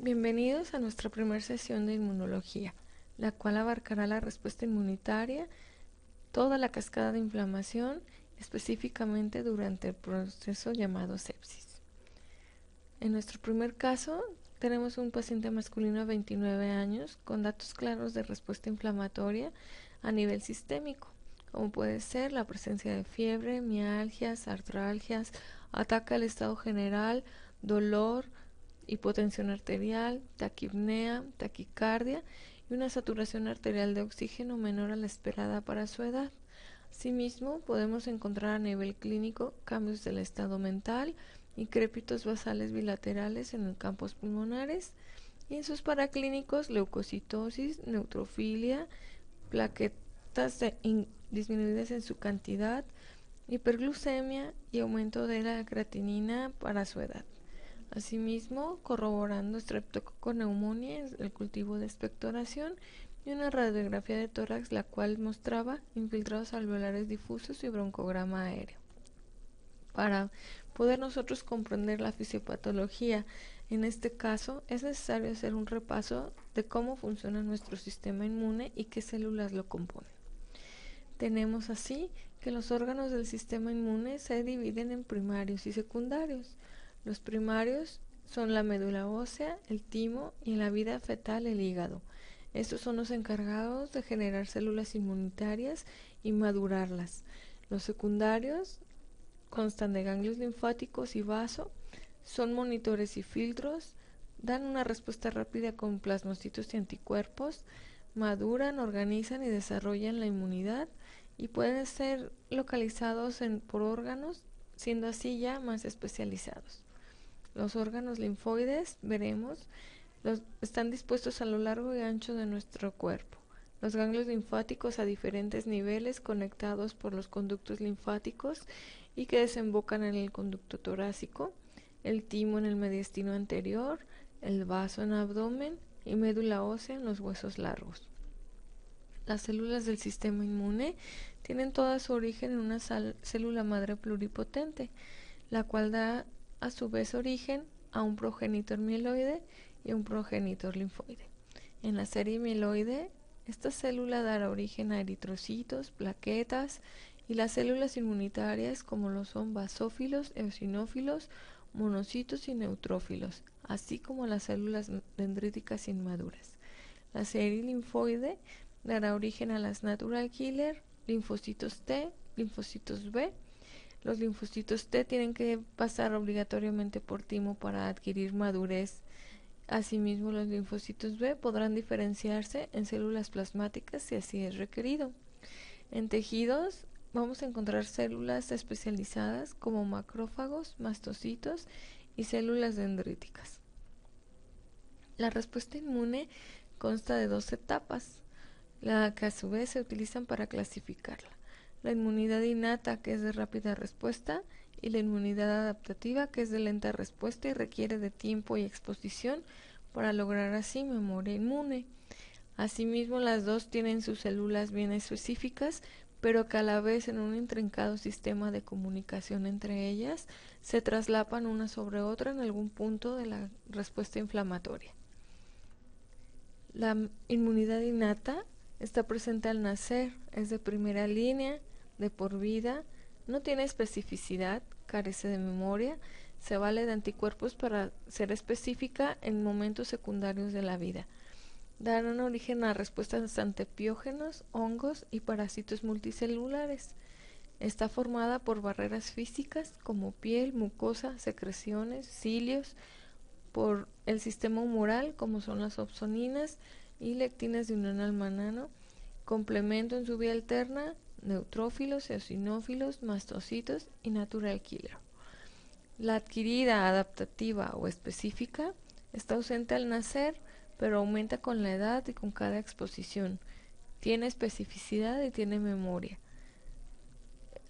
Bienvenidos a nuestra primera sesión de inmunología, la cual abarcará la respuesta inmunitaria, toda la cascada de inflamación, específicamente durante el proceso llamado sepsis. En nuestro primer caso, tenemos un paciente masculino de 29 años con datos claros de respuesta inflamatoria a nivel sistémico, como puede ser la presencia de fiebre, mialgias, artralgias, ataque al estado general, dolor, hipotensión arterial, taquipnea, taquicardia y una saturación arterial de oxígeno menor a la esperada para su edad. Asimismo, podemos encontrar a nivel clínico cambios del estado mental y crépitos basales bilaterales en los campos pulmonares y en sus paraclínicos leucocitosis, neutrofilia, plaquetas disminuidas en su cantidad, hiperglucemia y aumento de la creatinina para su edad. Asimismo, corroborando Streptococcus pneumoniae, el cultivo de expectoración y una radiografía de tórax, la cual mostraba infiltrados alveolares difusos y broncograma aéreo. Para poder nosotros comprender la fisiopatología, en este caso es necesario hacer un repaso de cómo funciona nuestro sistema inmune y qué células lo componen. Tenemos así que los órganos del sistema inmune se dividen en primarios y secundarios. Los primarios son la médula ósea, el timo y en la vida fetal el hígado. Estos son los encargados de generar células inmunitarias y madurarlas. Los secundarios constan de ganglios linfáticos y vaso, son monitores y filtros, dan una respuesta rápida con plasmocitos y anticuerpos, maduran, organizan y desarrollan la inmunidad y pueden ser localizados por órganos, siendo así ya más especializados. Los órganos linfoides, veremos, están dispuestos a lo largo y ancho de nuestro cuerpo. Los ganglios linfáticos a diferentes niveles conectados por los conductos linfáticos y que desembocan en el conducto torácico, el timo en el mediastino anterior, el vaso en el abdomen y médula ósea en los huesos largos. Las células del sistema inmune tienen toda su origen en una célula madre pluripotente, la cual da a su vez origen a un progenitor mieloide y un progenitor linfoide. En la serie mieloide, esta célula dará origen a eritrocitos, plaquetas y las células inmunitarias como lo son basófilos, eosinófilos, monocitos y neutrófilos, así como las células dendríticas inmaduras. La serie linfoide dará origen a las natural killer, linfocitos T, linfocitos B. Los linfocitos T tienen que pasar obligatoriamente por timo para adquirir madurez. Asimismo, los linfocitos B podrán diferenciarse en células plasmáticas si así es requerido. En tejidos vamos a encontrar células especializadas como macrófagos, mastocitos y células dendríticas. La respuesta inmune consta de dos etapas, la que a su vez se utilizan para clasificarla. La inmunidad innata, que es de rápida respuesta, y la inmunidad adaptativa, que es de lenta respuesta y requiere de tiempo y exposición para lograr así memoria inmune. Asimismo, las dos tienen sus células bien específicas, pero que a la vez en un intrincado sistema de comunicación entre ellas se traslapan una sobre otra en algún punto de la respuesta inflamatoria. La inmunidad innata está presente al nacer, es de primera línea, de por vida, no tiene especificidad, carece de memoria, se vale de anticuerpos para ser específica en momentos secundarios de la vida. Darán origen a respuestas ante piógenos, hongos y parásitos multicelulares. Está formada por barreras físicas como piel, mucosa, secreciones, cilios, por el sistema humoral como son las opsoninas y lectinas de unión al manano, complemento en su vía alterna, neutrófilos, eosinófilos, mastocitos y natural killer. La adquirida, adaptativa o específica está ausente al nacer, pero aumenta con la edad y con cada exposición. Tiene especificidad y tiene memoria.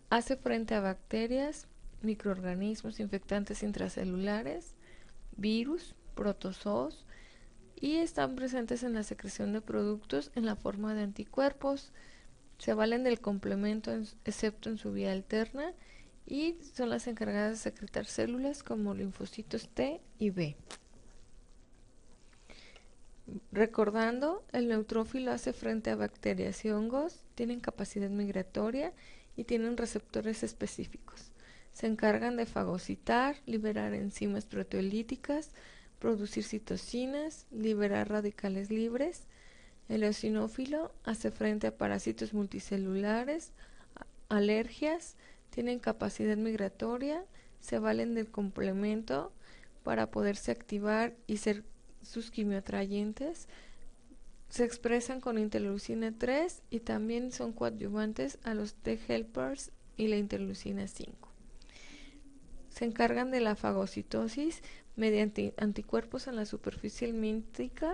Hace frente a bacterias, microorganismos infectantes intracelulares, virus, protozoos y están presentes en la secreción de productos en la forma de anticuerpos. Se valen del complemento excepto en su vía alterna y son las encargadas de secretar células como linfocitos T y B. Recordando, el neutrófilo hace frente a bacterias y hongos, tienen capacidad migratoria y tienen receptores específicos. Se encargan de fagocitar, liberar enzimas proteolíticas, producir citocinas, liberar radicales libres. El eosinófilo hace frente a parásitos multicelulares, alergias, tienen capacidad migratoria, se valen del complemento para poderse activar y ser sus quimioatrayentes, se expresan con interleucina 3 y también son coadyuvantes a los T-helpers y la interleucina 5. Se encargan de la fagocitosis mediante anticuerpos en la superficie helmíntica.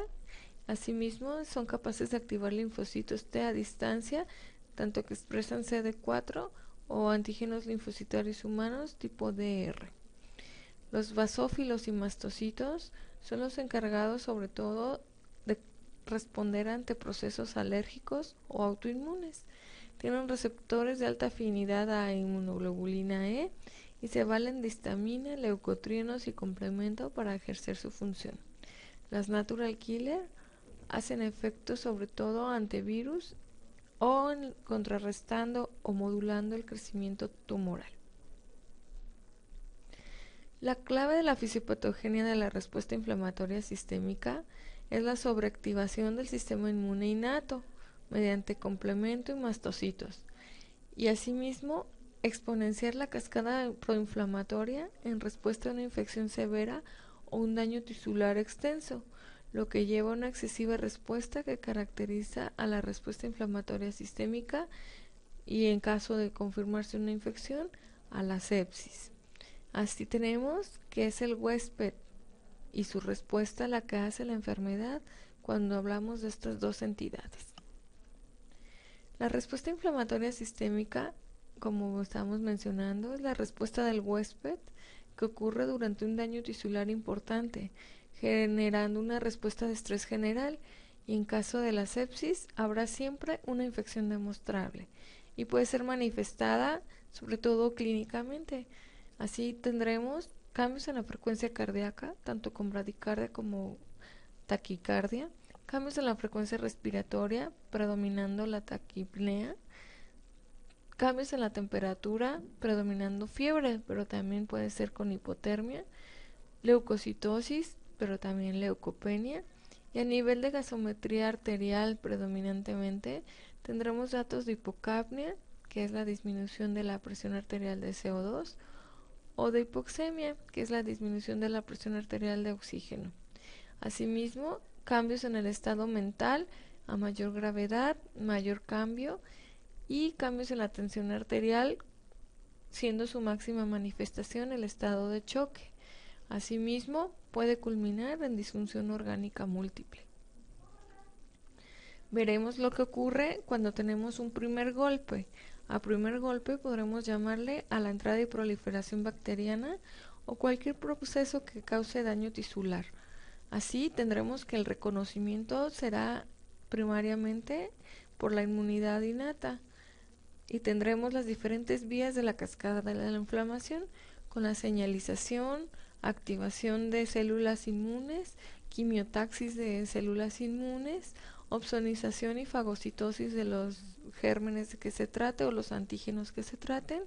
Asimismo, son capaces de activar linfocitos T a distancia, tanto que expresan CD4 o antígenos linfocitarios humanos tipo DR. Los basófilos y mastocitos son los encargados sobre todo de responder ante procesos alérgicos o autoinmunes. Tienen receptores de alta afinidad a inmunoglobulina E y se valen de histamina, leucotrienos y complemento para ejercer su función. Las natural killer hacen efecto sobre todo ante virus o contrarrestando o modulando el crecimiento tumoral. La clave de la fisiopatogenia de la respuesta inflamatoria sistémica es la sobreactivación del sistema inmune innato mediante complemento y mastocitos, y asimismo exponenciar la cascada proinflamatoria en respuesta a una infección severa o un daño tisular extenso, lo que lleva a una excesiva respuesta que caracteriza a la respuesta inflamatoria sistémica y, en caso de confirmarse una infección, a la sepsis. Así tenemos que es el huésped y su respuesta la que hace la enfermedad cuando hablamos de estas dos entidades. La respuesta inflamatoria sistémica, como estamos mencionando, es la respuesta del huésped que ocurre durante un daño tisular importante, generando una respuesta de estrés general, y en caso de la sepsis habrá siempre una infección demostrable y puede ser manifestada sobre todo clínicamente. Así tendremos cambios en la frecuencia cardíaca, tanto con bradicardia como taquicardia, cambios en la frecuencia respiratoria, predominando la taquipnea, cambios en la temperatura, predominando fiebre, pero también puede ser con hipotermia, leucocitosis, pero también leucopenia, y a nivel de gasometría arterial predominantemente tendremos datos de hipocapnia, que es la disminución de la presión arterial de CO2, o de hipoxemia, que es la disminución de la presión arterial de oxígeno. Asimismo, cambios en el estado mental a mayor gravedad, mayor cambio, y cambios en la tensión arterial, siendo su máxima manifestación el estado de choque. Asimismo, puede culminar en disfunción orgánica múltiple. Veremos lo que ocurre cuando tenemos un primer golpe. A primer golpe podremos llamarle a la entrada y proliferación bacteriana o cualquier proceso que cause daño tisular. Así tendremos que el reconocimiento será primariamente por la inmunidad innata y tendremos las diferentes vías de la cascada de la inflamación con la señalización, activación de células inmunes, quimiotaxis de células inmunes, opsonización y fagocitosis de los gérmenes que se trate o los antígenos que se traten,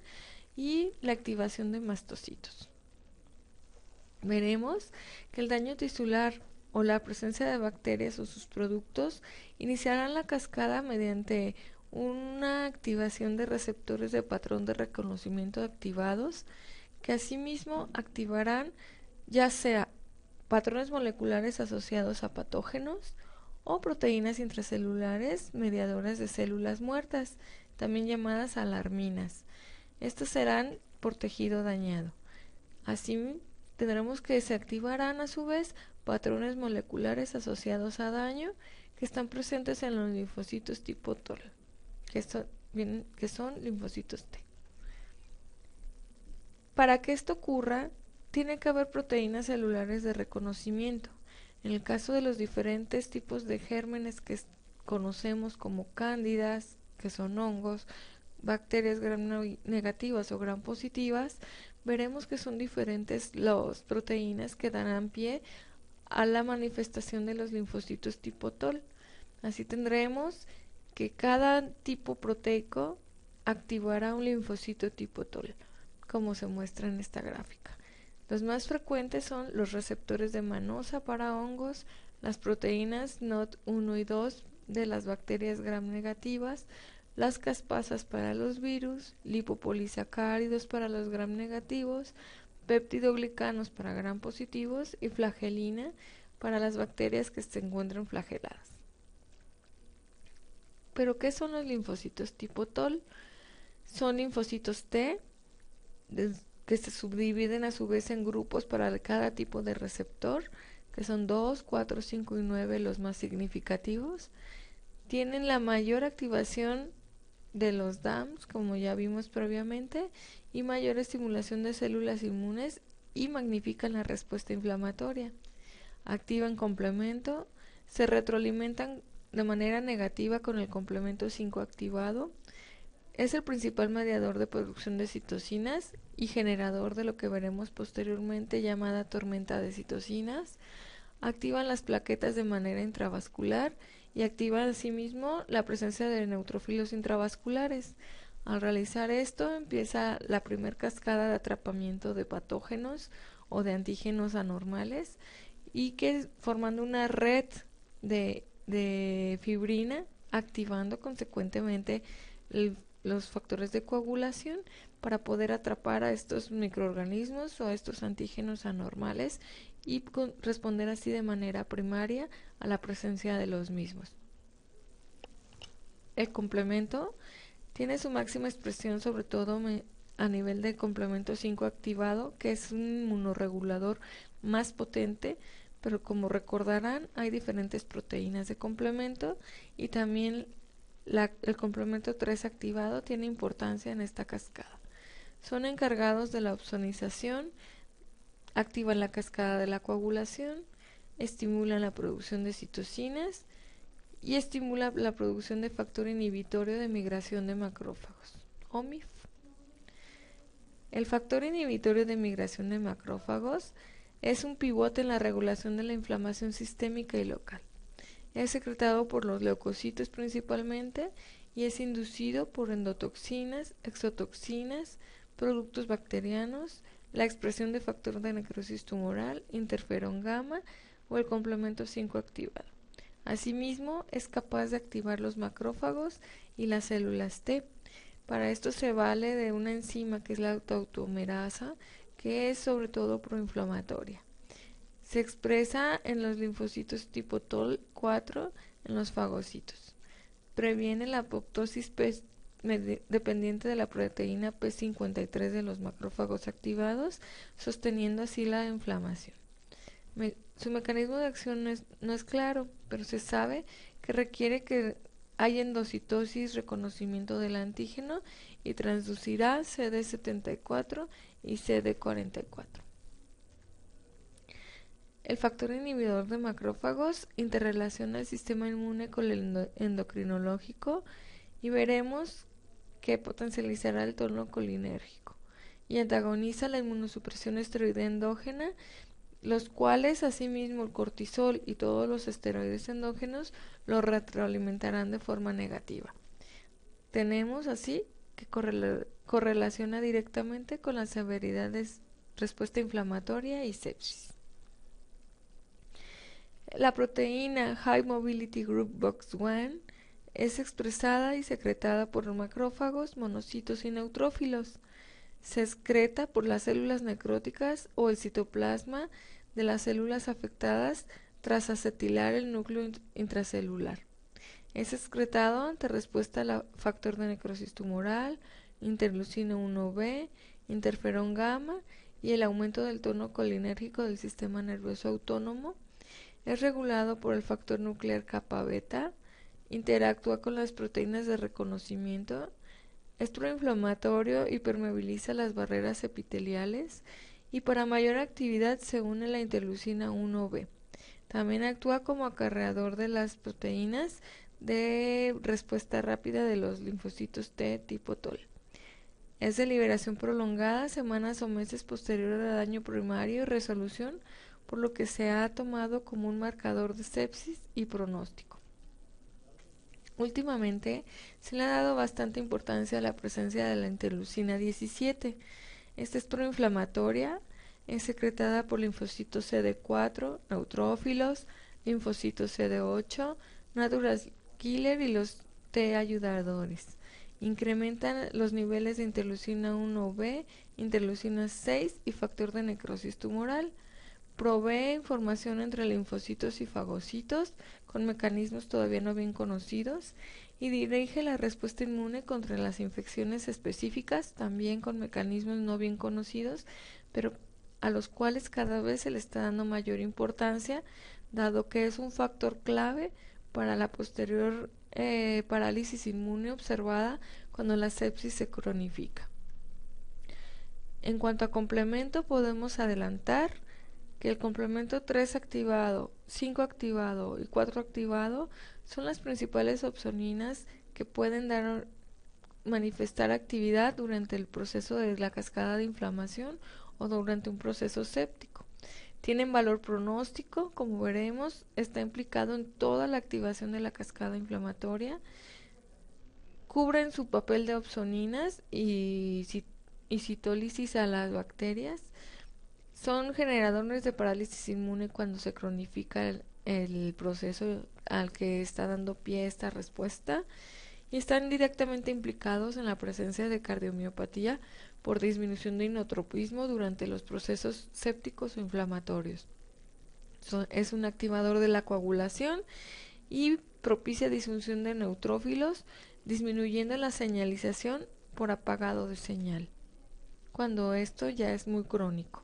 y la activación de mastocitos. Veremos que el daño tisular o la presencia de bacterias o sus productos iniciarán la cascada mediante una activación de receptores de patrón de reconocimiento activados, que asimismo activarán ya sea patrones moleculares asociados a patógenos o proteínas intracelulares mediadoras de células muertas, también llamadas alarminas. Estas serán por tejido dañado. Así tendremos que se activarán a su vez patrones moleculares asociados a daño que están presentes en los linfocitos tipo TOL, que son linfocitos T. Para que esto ocurra, tiene que haber proteínas celulares de reconocimiento. En el caso de los diferentes tipos de gérmenes que conocemos como cándidas, que son hongos, bacterias gram negativas o gram positivas, veremos que son diferentes las proteínas que darán pie a la manifestación de los linfocitos tipo TOL. Así tendremos que cada tipo proteico activará un linfocito tipo TOL, como se muestra en esta gráfica. Los más frecuentes son los receptores de manosa para hongos, las proteínas NOT1 y 2 de las bacterias gram negativas, las caspasas para los virus, lipopolisacáridos para los gram negativos, péptidoglicanos para gram positivos y flagelina para las bacterias que se encuentran flageladas. ¿Pero qué son los linfocitos tipo TOL? Son linfocitos T que se subdividen a su vez en grupos para cada tipo de receptor, que son 2, 4, 5 y 9 los más significativos. Tienen la mayor activación de los DAMs, como ya vimos previamente, y mayor estimulación de células inmunes y magnifican la respuesta inflamatoria. Activan complemento, se retroalimentan de manera negativa con el complemento 5 activado. Es el principal mediador de producción de citocinas y generador de lo que veremos posteriormente llamada tormenta de citocinas. Activan las plaquetas de manera intravascular y activan asimismo la presencia de neutrófilos intravasculares. Al realizar esto empieza la primera cascada de atrapamiento de patógenos o de antígenos anormales y que formando una red de fibrina, activando consecuentemente los factores de coagulación para poder atrapar a estos microorganismos o a estos antígenos anormales y responder así de manera primaria a la presencia de los mismos. El complemento tiene su máxima expresión sobre todo a nivel de complemento 5 activado, que es un inmunorregulador más potente, pero como recordarán hay diferentes proteínas de complemento y también el complemento 3 activado tiene importancia en esta cascada. Son encargados de la opsonización, activan la cascada de la coagulación, estimulan la producción de citocinas y estimula la producción de factor inhibitorio de migración de macrófagos, o MIF. El factor inhibitorio de migración de macrófagos es un pivote en la regulación de la inflamación sistémica y local. Es secretado por los leucocitos principalmente y es inducido por endotoxinas, exotoxinas, productos bacterianos, la expresión de factor de necrosis tumoral, interferón gamma o el complemento 5 activado. Asimismo, es capaz de activar los macrófagos y las células T. Para esto se vale de una enzima que es la tautomerasa, que es sobre todo proinflamatoria. Se expresa en los linfocitos tipo TOL4 en los fagocitos. Previene la apoptosis dependiente de la proteína P53 de los macrófagos activados, sosteniendo así la inflamación. Su mecanismo de acción no es claro, pero se sabe que requiere que haya endocitosis, reconocimiento del antígeno y transducirá CD74 y CD44. El factor inhibidor de macrófagos interrelaciona el sistema inmune con el endocrinológico y veremos que potencializará el tono colinérgico y antagoniza la inmunosupresión esteroide endógena, los cuales asimismo el cortisol y todos los esteroides endógenos lo retroalimentarán de forma negativa. Tenemos así que correlaciona directamente con la severidad de respuesta inflamatoria y sepsis. La proteína High Mobility Group Box1 es expresada y secretada por los macrófagos, monocitos y neutrófilos. Se excreta por las células necróticas o el citoplasma de las células afectadas tras acetilar el núcleo intracelular. Es excretado ante respuesta al factor de necrosis tumoral, interleucina 1b, interferón gamma y el aumento del tono colinérgico del sistema nervioso autónomo. Es regulado por el factor nuclear kappa beta, interactúa con las proteínas de reconocimiento, es proinflamatorio y permeabiliza las barreras epiteliales y para mayor actividad se une la interleucina 1b. También actúa como acarreador de las proteínas de respuesta rápida de los linfocitos T tipo TOL. Es de liberación prolongada, semanas o meses posterior al daño primario y resolución por lo que se ha tomado como un marcador de sepsis y pronóstico. Últimamente se le ha dado bastante importancia a la presencia de la interleucina 17. Esta es proinflamatoria, es secretada por linfocitos CD4, neutrófilos, linfocitos CD8, natural killer y los T ayudadores. Incrementan los niveles de interleucina 1B, interleucina 6 y factor de necrosis tumoral. Provee información entre linfocitos y fagocitos con mecanismos todavía no bien conocidos y dirige la respuesta inmune contra las infecciones específicas, también con mecanismos no bien conocidos, pero a los cuales cada vez se le está dando mayor importancia, dado que es un factor clave para la posterior parálisis inmune observada cuando la sepsis se cronifica. En cuanto a complemento, podemos adelantar que el complemento 3 activado, 5 activado y 4 activado son las principales opsoninas que pueden manifestar actividad durante el proceso de la cascada de inflamación o durante un proceso séptico. Tienen valor pronóstico, como veremos, está implicado en toda la activación de la cascada inflamatoria, cubren su papel de opsoninas y citólisis a las bacterias, son generadores de parálisis inmune cuando se cronifica el proceso al que está dando pie esta respuesta y están directamente implicados en la presencia de cardiomiopatía por disminución de inotropismo durante los procesos sépticos o inflamatorios. Es un activador de la coagulación y propicia disfunción de neutrófilos, disminuyendo la señalización por apagado de señal, cuando esto ya es muy crónico.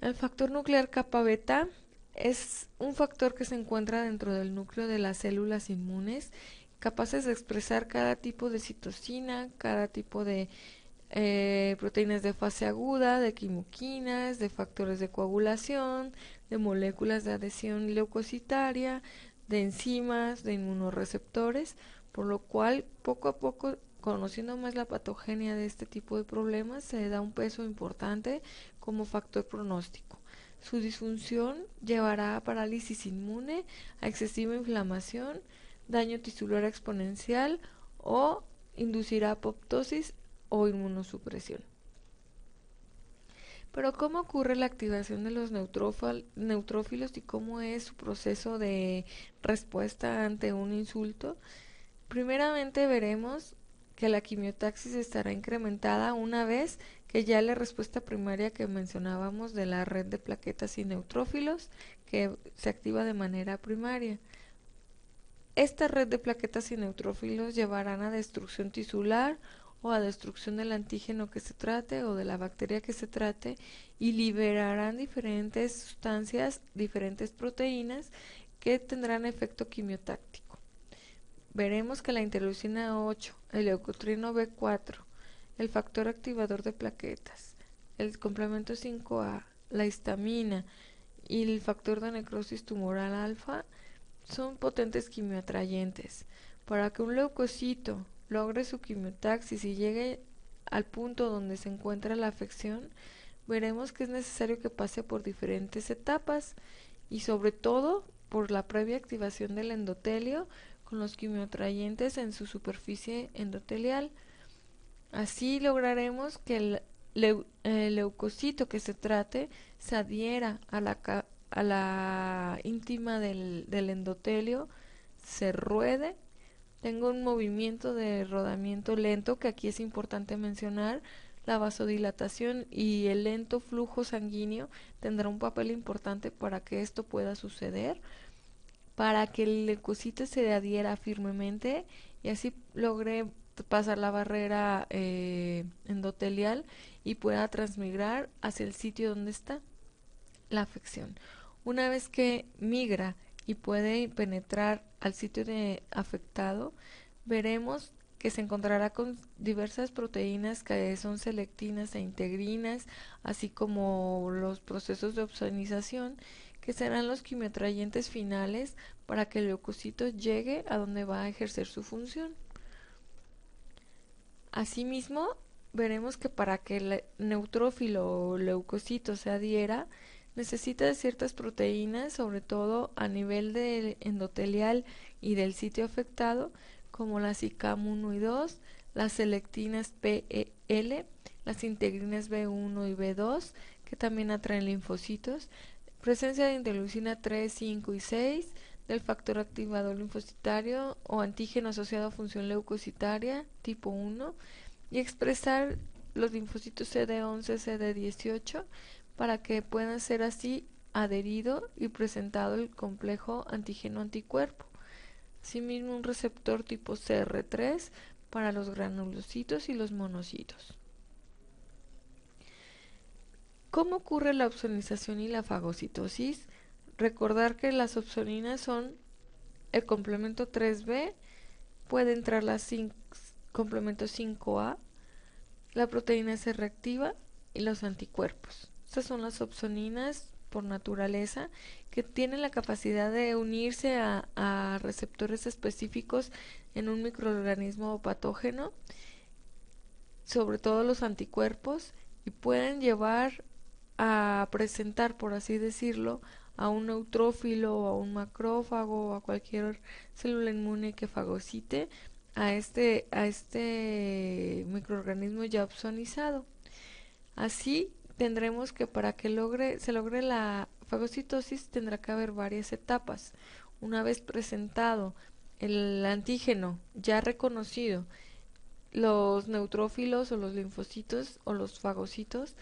El factor nuclear kappa beta es un factor que se encuentra dentro del núcleo de las células inmunes, capaces de expresar cada tipo de citosina, cada tipo de proteínas de fase aguda, de quimoquinas, de factores de coagulación, de moléculas de adhesión leucocitaria, de enzimas, de inmunoreceptores, por lo cual poco a poco, conociendo más la patogenia de este tipo de problemas, se le da un peso importante como factor pronóstico. Su disfunción llevará a parálisis inmune, a excesiva inflamación, daño tisular exponencial o inducirá apoptosis o inmunosupresión. Pero ¿cómo ocurre la activación de los neutrófilos y cómo es su proceso de respuesta ante un insulto? Primeramente veremos que la quimiotaxis estará incrementada una vez que ya la respuesta primaria que mencionábamos de la red de plaquetas y neutrófilos que se activa de manera primaria. Esta red de plaquetas y neutrófilos llevarán a destrucción tisular o a destrucción del antígeno que se trate o de la bacteria que se trate y liberarán diferentes sustancias, diferentes proteínas que tendrán efecto quimiotáctico. Veremos que la interleucina 8, el leucotrino B4, el factor activador de plaquetas, el complemento 5A, la histamina y el factor de necrosis tumoral alfa son potentes quimioatrayentes. Para que un leucocito logre su quimiotaxis y llegue al punto donde se encuentra la afección, veremos que es necesario que pase por diferentes etapas y sobre todo por la previa activación del endotelio con los quimioatrayentes en su superficie endotelial. Así lograremos que el leucocito que se trate se adhiera a la íntima del endotelio, se ruede, tenga un movimiento de rodamiento lento, que aquí es importante mencionar. La vasodilatación y el lento flujo sanguíneo tendrá un papel importante para que esto pueda suceder, para que el leucocito se adhiera firmemente y así logre pasar la barrera endotelial y pueda transmigrar hacia el sitio donde está la afección. Una vez que migra y puede penetrar al sitio afectado, veremos que se encontrará con diversas proteínas que son selectinas e integrinas, así como los procesos de opsonización, que serán los quimioatrayentes finales para que el leucocito llegue a donde va a ejercer su función. Asimismo, veremos que para que el neutrófilo o leucocito se adhiera, Necesita de ciertas proteínas, sobre todo a nivel del endotelial y del sitio afectado, como las ICAM 1 y 2, las selectinas PEL, las integrinas B1 y B2, que también atraen linfocitos, presencia de interleucina 3, 5 y 6, del factor activador linfocitario o antígeno asociado a función leucocitaria tipo 1, y expresar los linfocitos CD11, CD18 para que puedan ser así adherido y presentado el complejo antígeno-anticuerpo. Asimismo, un receptor tipo CR3 para los granulocitos y los monocitos. ¿Cómo ocurre la opsonización y la fagocitosis? Recordar que las opsoninas son el complemento 3B, puede entrar la complemento 5A, la proteína C reactiva y los anticuerpos. Estas son las opsoninas por naturaleza, que tienen la capacidad de unirse a receptores específicos en un microorganismo o patógeno, sobre todo los anticuerpos, y pueden llevar a presentar, por así decirlo, a un neutrófilo o a un macrófago o a cualquier célula inmune que fagocite a este microorganismo ya opsonizado. Así tendremos que para que se logre la fagocitosis tendrá que haber varias etapas. Una vez presentado el antígeno ya reconocido, los neutrófilos o los linfocitos o los fagocitos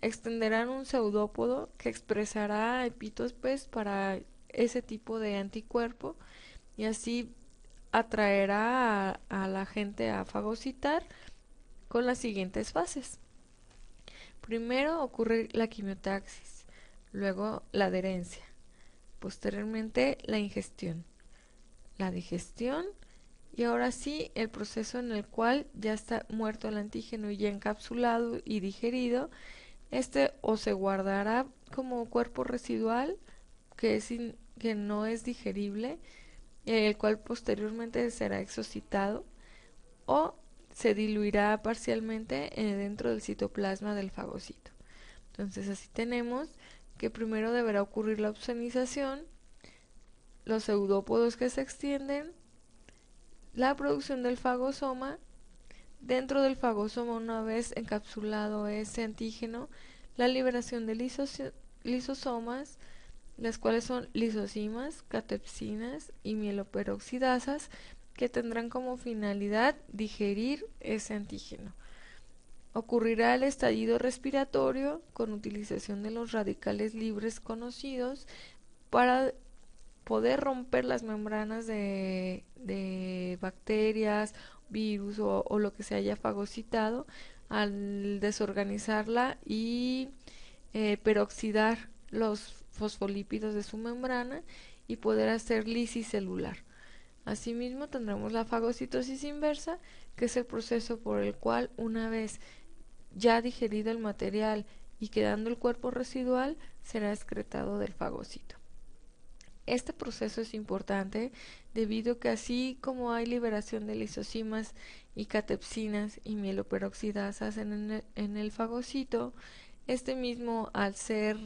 extenderán un pseudópodo que expresará epítopes para ese tipo de anticuerpo y así atraerá a la gente a fagocitar con las siguientes fases. Primero ocurre la quimiotaxis, luego la adherencia, posteriormente la ingestión, la digestión y ahora sí el proceso en el cual ya está muerto el antígeno y ya encapsulado y digerido. Este o se guardará como cuerpo residual que no es digerible, el cual posteriormente será exocitado, o se diluirá parcialmente dentro del citoplasma del fagocito. Entonces así tenemos que primero deberá ocurrir la opsonización, los pseudópodos que se extienden, la producción del fagosoma. Dentro del fagosoma, una vez encapsulado ese antígeno, la liberación de lisosomas, las cuales son lisosimas, catepsinas y mieloperoxidasas, que tendrán como finalidad digerir ese antígeno. Ocurrirá el estallido respiratorio con utilización de los radicales libres conocidos para poder romper las membranas de bacterias, virus o lo que se haya fagocitado al desorganizarla y peroxidar los fosfolípidos de su membrana y poder hacer lisis celular. Asimismo tendremos la fagocitosis inversa, que es el proceso por el cual una vez ya digerido el material y quedando el cuerpo residual será excretado del fagocito. Este proceso es importante debido a que así como hay liberación de lisosimas y catepsinas y mieloperoxidasas en el fagocito, este mismo al ser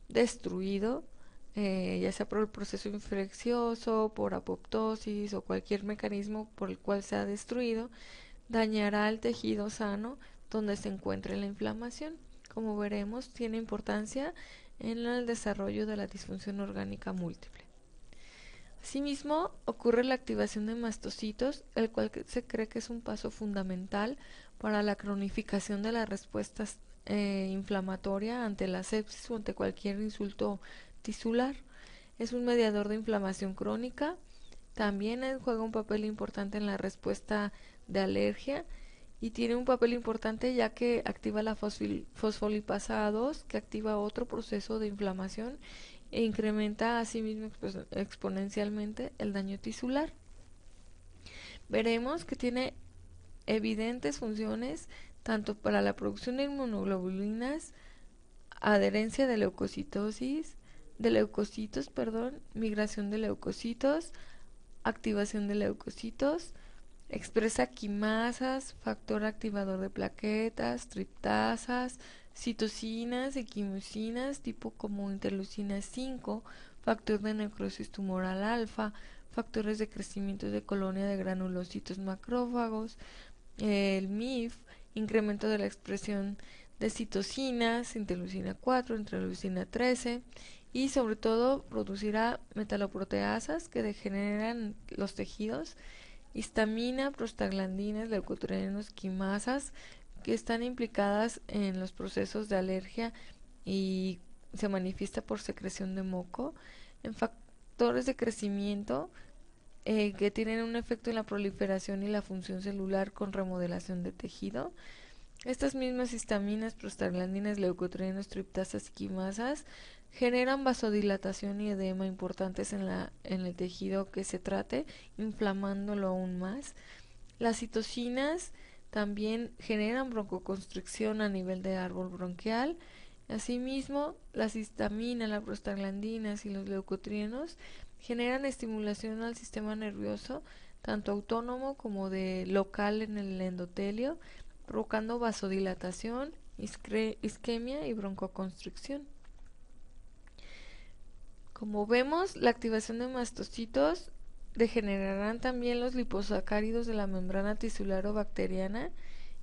destruido, ya sea por el proceso infeccioso, por apoptosis o cualquier mecanismo por el cual se ha destruido, dañará el tejido sano donde se encuentre la inflamación. Como veremos, tiene importancia en el desarrollo de la disfunción orgánica múltiple. Asimismo, ocurre la activación de mastocitos, el cual se cree que es un paso fundamental para la cronificación de la respuesta inflamatoria ante la sepsis o ante cualquier insulto tisular. Es un mediador de inflamación crónica. También juega un papel importante en la respuesta de alergia y tiene un papel importante ya que activa la fosfolipasa A2, que activa otro proceso de inflamación e incrementa asimismo exponencialmente el daño tisular. Veremos que tiene evidentes funciones tanto para la producción de inmunoglobulinas, adherencia de leucocitos, migración de leucocitos, activación de leucocitos, expresa quimasas, factor activador de plaquetas, triptasas, citocinas y quimicinas tipo como interleucina 5, factor de necrosis tumoral alfa, factores de crecimiento de colonia de granulocitos macrófagos, el MIF, incremento de la expresión de citocinas, interleucina 4, interleucina 13, y sobre todo producirá metaloproteasas que degeneran los tejidos, histamina, prostaglandinas, leucotrienos, quimasas que están implicadas en los procesos de alergia y se manifiesta por secreción de moco, en factores de crecimiento que tienen un efecto en la proliferación y la función celular con remodelación de tejido. Estas mismas histaminas, prostaglandinas, leucotrienos, triptasas y quimasas generan vasodilatación y edema importantes en el tejido que se trate, inflamándolo aún más. Las citocinas también generan broncoconstricción a nivel de árbol bronquial. Asimismo, las histaminas, las prostaglandinas y los leucotrienos generan estimulación al sistema nervioso, tanto autónomo como de local en el endotelio, provocando vasodilatación, isquemia y broncoconstricción. Como vemos, la activación de mastocitos degenerarán también los liposacáridos de la membrana tisular o bacteriana,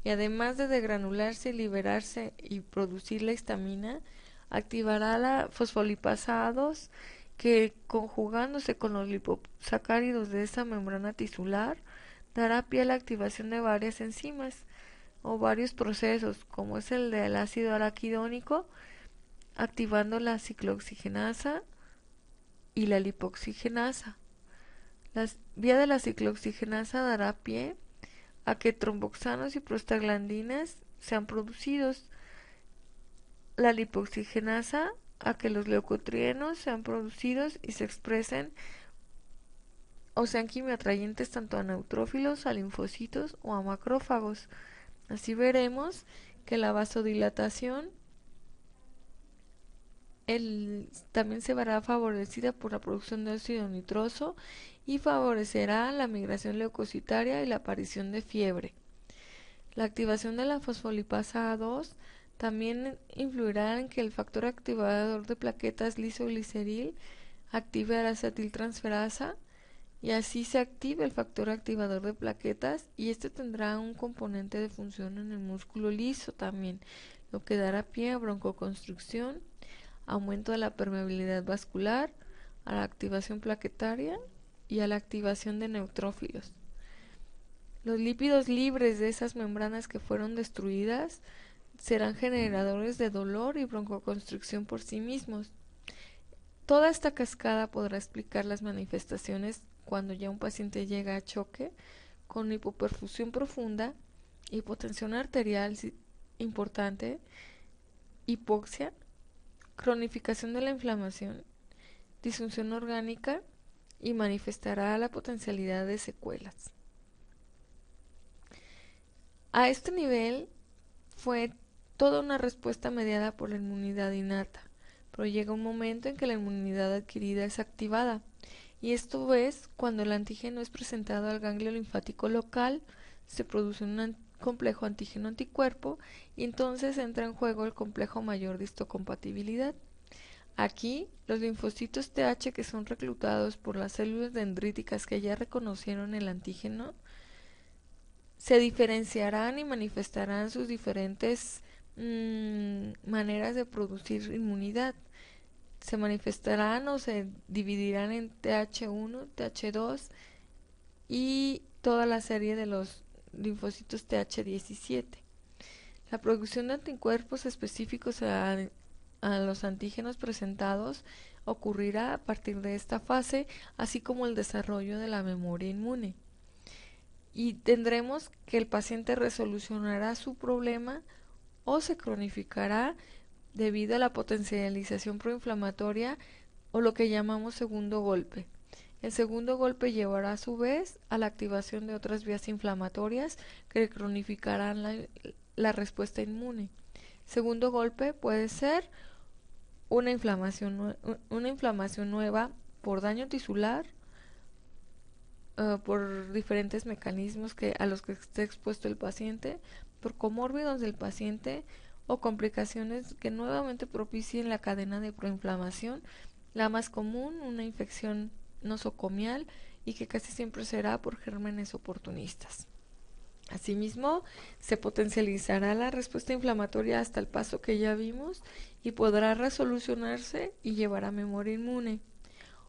y además de degranularse, liberarse y producir la histamina, activará la fosfolipasa A2, que conjugándose con los liposacáridos de esa membrana tisular dará pie a la activación de varias enzimas o varios procesos, como es el del ácido araquidónico, activando la ciclooxigenasa y la lipoxigenasa. La vía de la ciclooxigenasa dará pie a que tromboxanos y prostaglandinas sean producidos, la lipoxigenasa a que los leucotrienos sean producidos y se expresen o sean quimioatrayentes tanto a neutrófilos, a linfocitos o a macrófagos. Así veremos que la vasodilatación también se verá favorecida por la producción de óxido nitroso y favorecerá la migración leucocitaria y la aparición de fiebre. La activación de la fosfolipasa A2 también influirá en que el factor activador de plaquetas lisogliceril active a la acetiltransferasa y así se active el factor activador de plaquetas, y este tendrá un componente de función en el músculo liso también, lo que dará pie a broncoconstricción, aumento de la permeabilidad vascular, a la activación plaquetaria y a la activación de neutrófilos. Los lípidos libres de esas membranas que fueron destruidas serán generadores de dolor y broncoconstricción por sí mismos. Toda esta cascada podrá explicar las manifestaciones cuando ya un paciente llega a choque con hipoperfusión profunda, hipotensión arterial importante, hipoxia, cronificación de la inflamación, disfunción orgánica y manifestará la potencialidad de secuelas. A este nivel fue toda una respuesta mediada por la inmunidad innata, pero llega un momento en que la inmunidad adquirida es activada, y esto es cuando el antígeno es presentado al ganglio linfático local, se produce un complejo antígeno-anticuerpo y entonces entra en juego el complejo mayor de histocompatibilidad. Aquí, los linfocitos TH que son reclutados por las células dendríticas que ya reconocieron el antígeno se diferenciarán y manifestarán sus diferentes maneras de producir inmunidad. Se manifestarán o se dividirán en TH1, TH2 y toda la serie de los linfocitos TH17. La producción de anticuerpos específicos a los antígenos presentados ocurrirá a partir de esta fase, así como el desarrollo de la memoria inmune. Y tendremos que el paciente resolucionará su problema o se cronificará debido a la potencialización proinflamatoria o lo que llamamos segundo golpe. El segundo golpe llevará a su vez a la activación de otras vías inflamatorias que cronificarán la respuesta inmune. Segundo golpe puede ser una inflamación nueva por daño tisular, por diferentes mecanismos a los que esté expuesto el paciente, por comórbidos del paciente o complicaciones que nuevamente propicien la cadena de proinflamación. La más común, una infección nosocomial, y que casi siempre será por gérmenes oportunistas. Asimismo, se potencializará la respuesta inflamatoria hasta el paso que ya vimos y podrá resolucionarse y llevar a memoria inmune,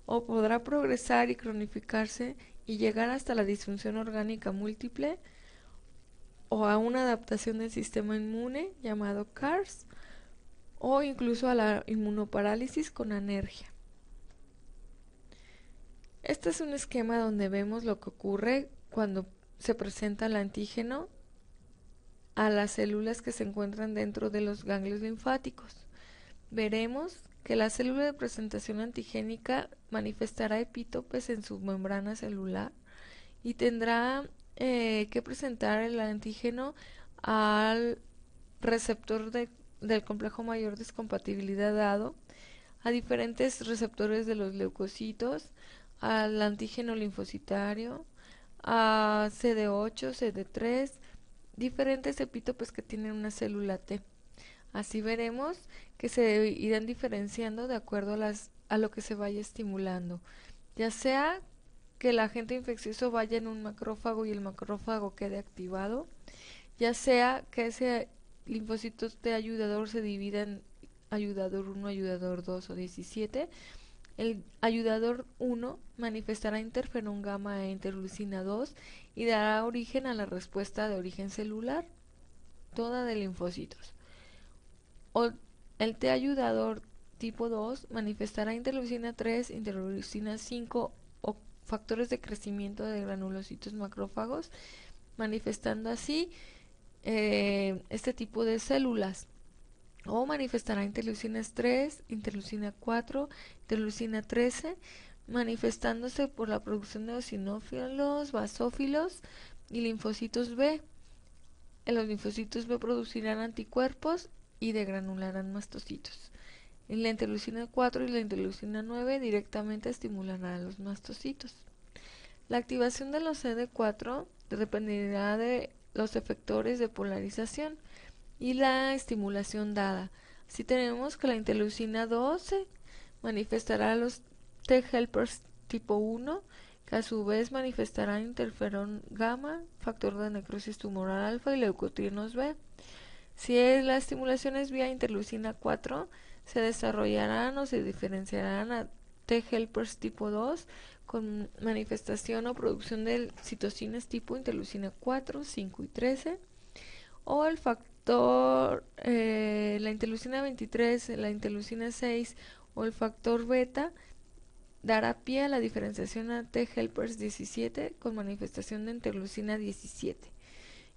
o podrá progresar y cronificarse y llegar hasta la disfunción orgánica múltiple o a una adaptación del sistema inmune llamado CARS, o incluso a la inmunoparálisis con anergia. Este es un esquema donde vemos lo que ocurre cuando se presenta el antígeno a las células que se encuentran dentro de los ganglios linfáticos. Veremos que la célula de presentación antigénica manifestará epítopes en su membrana celular y tendrá que presentar el antígeno al receptor del complejo mayor descompatibilidad dado, a diferentes receptores de los leucocitos, al antígeno linfocitario, a CD8, CD3, diferentes epítopes que tienen una célula T. Así veremos que se irán diferenciando de acuerdo a lo que se vaya estimulando, ya sea que el agente infeccioso vaya en un macrófago y el macrófago quede activado, ya sea que ese linfocito T ayudador se divida en ayudador 1, ayudador 2 o 17. El ayudador 1 manifestará interferón gamma e interleucina 2 y dará origen a la respuesta de origen celular, toda de linfocitos. O el T ayudador tipo 2 manifestará interleucina 3, interleucina 5 o factores de crecimiento de granulocitos macrófagos, manifestando así este tipo de células. O manifestará interleucinas 3, interleucina 4, interleucina 13, manifestándose por la producción de eosinófilos, basófilos y linfocitos B. Los linfocitos B producirán anticuerpos y degranularán mastocitos. En la interleucina 4 y la interleucina 9 directamente estimularán a los mastocitos. La activación de los CD4 dependerá de los efectores de polarización y la estimulación dada. Si tenemos que la interleucina 12 manifestará los T helpers tipo 1, que a su vez manifestarán interferón gamma, factor de necrosis tumoral alfa y leucotrienos B. Si la estimulación es vía interleucina 4, se desarrollarán o se diferenciarán a T helpers tipo 2 con manifestación o producción de citocinas tipo interleucina 4, 5 y 13, o el factor, la interleucina 23, la interleucina 6 o el factor beta dará pie a la diferenciación a T helpers 17 con manifestación de interleucina 17.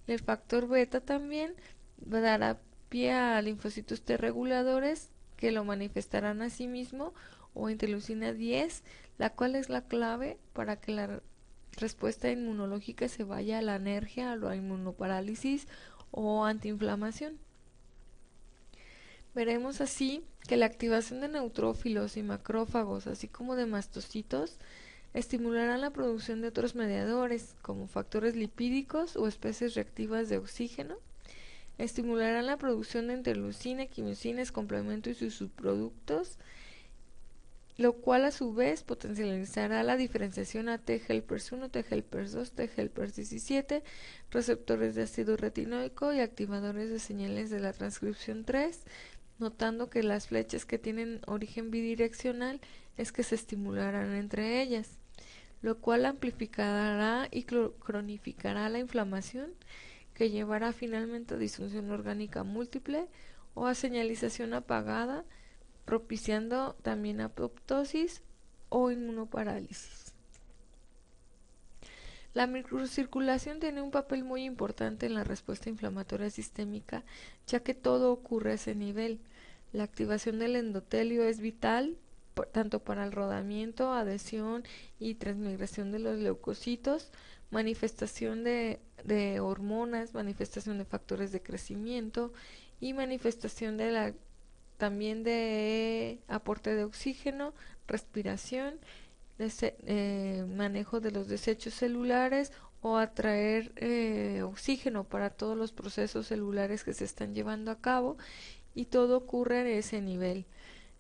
Y el factor beta también dará pie a linfocitos T reguladores que lo manifestarán a sí mismo, o interleucina 10, la cual es la clave para que la respuesta inmunológica se vaya a la anergia, a la inmunoparálisis o antiinflamación. Veremos así que la activación de neutrófilos y macrófagos, así como de mastocitos, estimularán la producción de otros mediadores, como factores lipídicos o especies reactivas de oxígeno. Estimularán la producción de interleucina, quimiosines, complemento y sus subproductos, lo cual a su vez potencializará la diferenciación a T helpers 1, T helpers 2, T helpers 17, receptores de ácido retinoico y activadores de señales de la transcripción 3, notando que las flechas que tienen origen bidireccional es que se estimularán entre ellas, lo cual amplificará y cronificará la inflamación, que llevará finalmente a disfunción orgánica múltiple o a señalización apagada, propiciando también apoptosis o inmunoparálisis. La microcirculación tiene un papel muy importante en la respuesta inflamatoria sistémica, ya que todo ocurre a ese nivel. La activación del endotelio es vital tanto para el rodamiento, adhesión y transmigración de los leucocitos, manifestación de hormonas, manifestación de factores de crecimiento y manifestación de también de aporte de oxígeno, respiración, manejo de los desechos celulares o atraer oxígeno para todos los procesos celulares que se están llevando a cabo, y todo ocurre en ese nivel.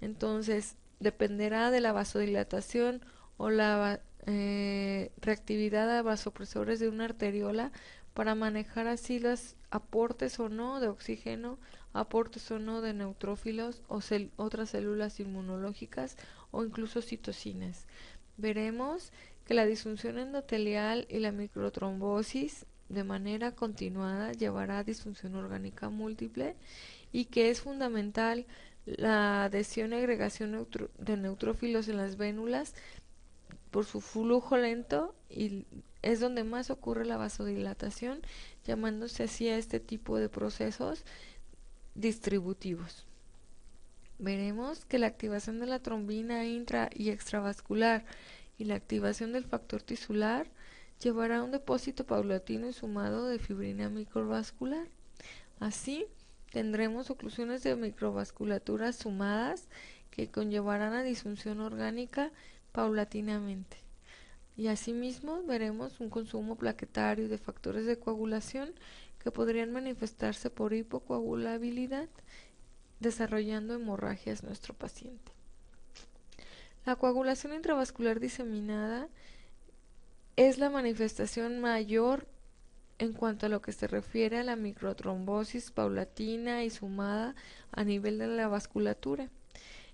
Entonces, dependerá de la vasodilatación o la reactividad a vasopresores de una arteriola para manejar así los aportes o no de oxígeno, aportes o no de neutrófilos o otras células inmunológicas o incluso citocinas. Veremos que la disfunción endotelial y la microtrombosis de manera continuada llevará a disfunción orgánica múltiple, y que es fundamental la adhesión y agregación de neutrófilos en las vénulas por su flujo lento, y es donde más ocurre la vasodilatación, llamándose así a este tipo de procesos distributivos. Veremos que la activación de la trombina intra y extravascular y la activación del factor tisular llevará a un depósito paulatino y sumado de fibrina microvascular. Así, tendremos oclusiones de microvasculaturas sumadas que conllevarán a disfunción orgánica paulatinamente. Y asimismo veremos un consumo plaquetario de factores de coagulación que podrían manifestarse por hipocoagulabilidad, desarrollando hemorragias en nuestro paciente. La coagulación intravascular diseminada es la manifestación mayor en cuanto a lo que se refiere a la microtrombosis paulatina y sumada a nivel de la vasculatura.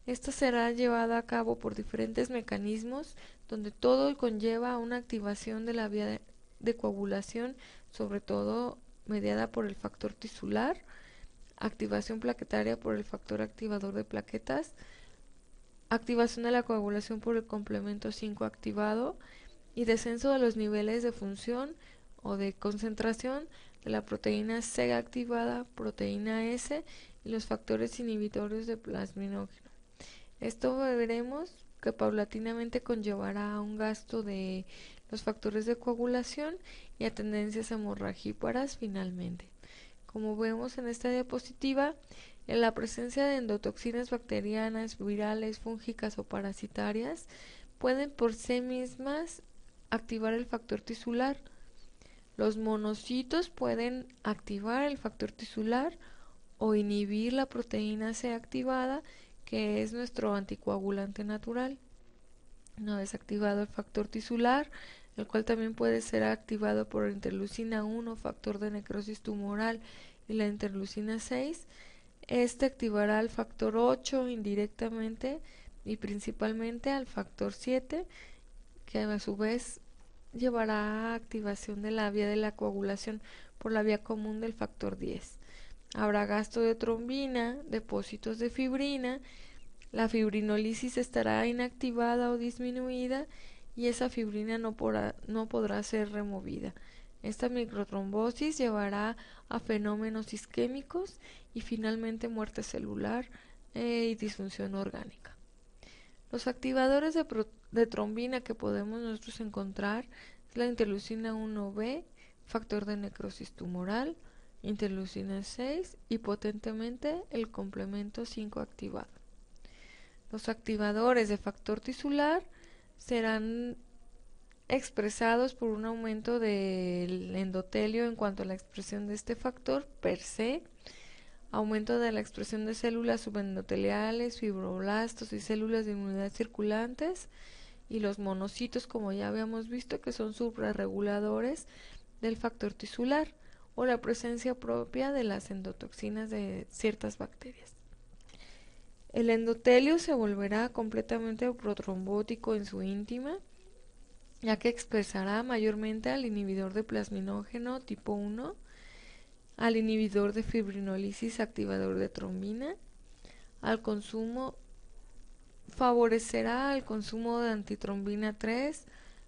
Esta será llevada a cabo por diferentes mecanismos, donde todo conlleva a una activación de la vía de coagulación, sobre todo mediada por el factor tisular, activación plaquetaria por el factor activador de plaquetas, activación de la coagulación por el complemento 5 activado y descenso de los niveles de función o de concentración de la proteína C activada, proteína S y los factores inhibitorios de plasminógeno. Esto veremos que paulatinamente conllevará a un gasto de los factores de coagulación y a tendencias hemorragíparas finalmente. Como vemos en esta diapositiva, en la presencia de endotoxinas bacterianas, virales, fúngicas o parasitarias pueden por sí mismas activar el factor tisular. Los monocitos pueden activar el factor tisular o inhibir la proteína C activada, que es nuestro anticoagulante natural. Una vez activado el factor tisular, el cual también puede ser activado por interleucina 1, factor de necrosis tumoral, y la interleucina 6, este activará al factor 8 indirectamente y principalmente al factor 7, que a su vez llevará a activación de la vía de la coagulación por la vía común del factor 10. Habrá gasto de trombina, depósitos de fibrina, la fibrinolisis estará inactivada o disminuida y esa fibrina no podrá ser removida. Esta microtrombosis llevará a fenómenos isquémicos y finalmente muerte celular y disfunción orgánica. Los activadores de trombina que podemos nosotros encontrar es la interleucina 1b, factor de necrosis tumoral, interleucina 6 y potentemente el complemento 5 activado. Los activadores de factor tisular serán expresados por un aumento del endotelio en cuanto a la expresión de este factor per se, aumento de la expresión de células subendoteliales, fibroblastos y células de inmunidad circulantes, y los monocitos, como ya habíamos visto, que son suprarreguladores del factor tisular, o la presencia propia de las endotoxinas de ciertas bacterias. El endotelio se volverá completamente protrombótico en su íntima, ya que expresará mayormente al inhibidor de plasminógeno tipo 1, al inhibidor de fibrinolisis activador de trombina, favorecerá al consumo de antitrombina 3,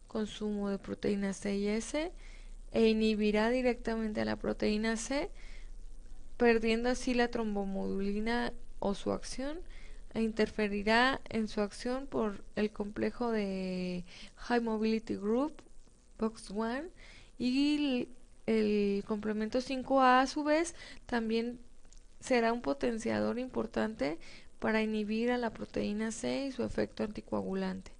consumo de proteína C y S, e inhibirá directamente a la proteína C, perdiendo así la trombomodulina o su acción, e interferirá en su acción por el complejo de High Mobility Group, BOX1, y el complemento 5A a su vez también será un potenciador importante para inhibir a la proteína C y su efecto anticoagulante.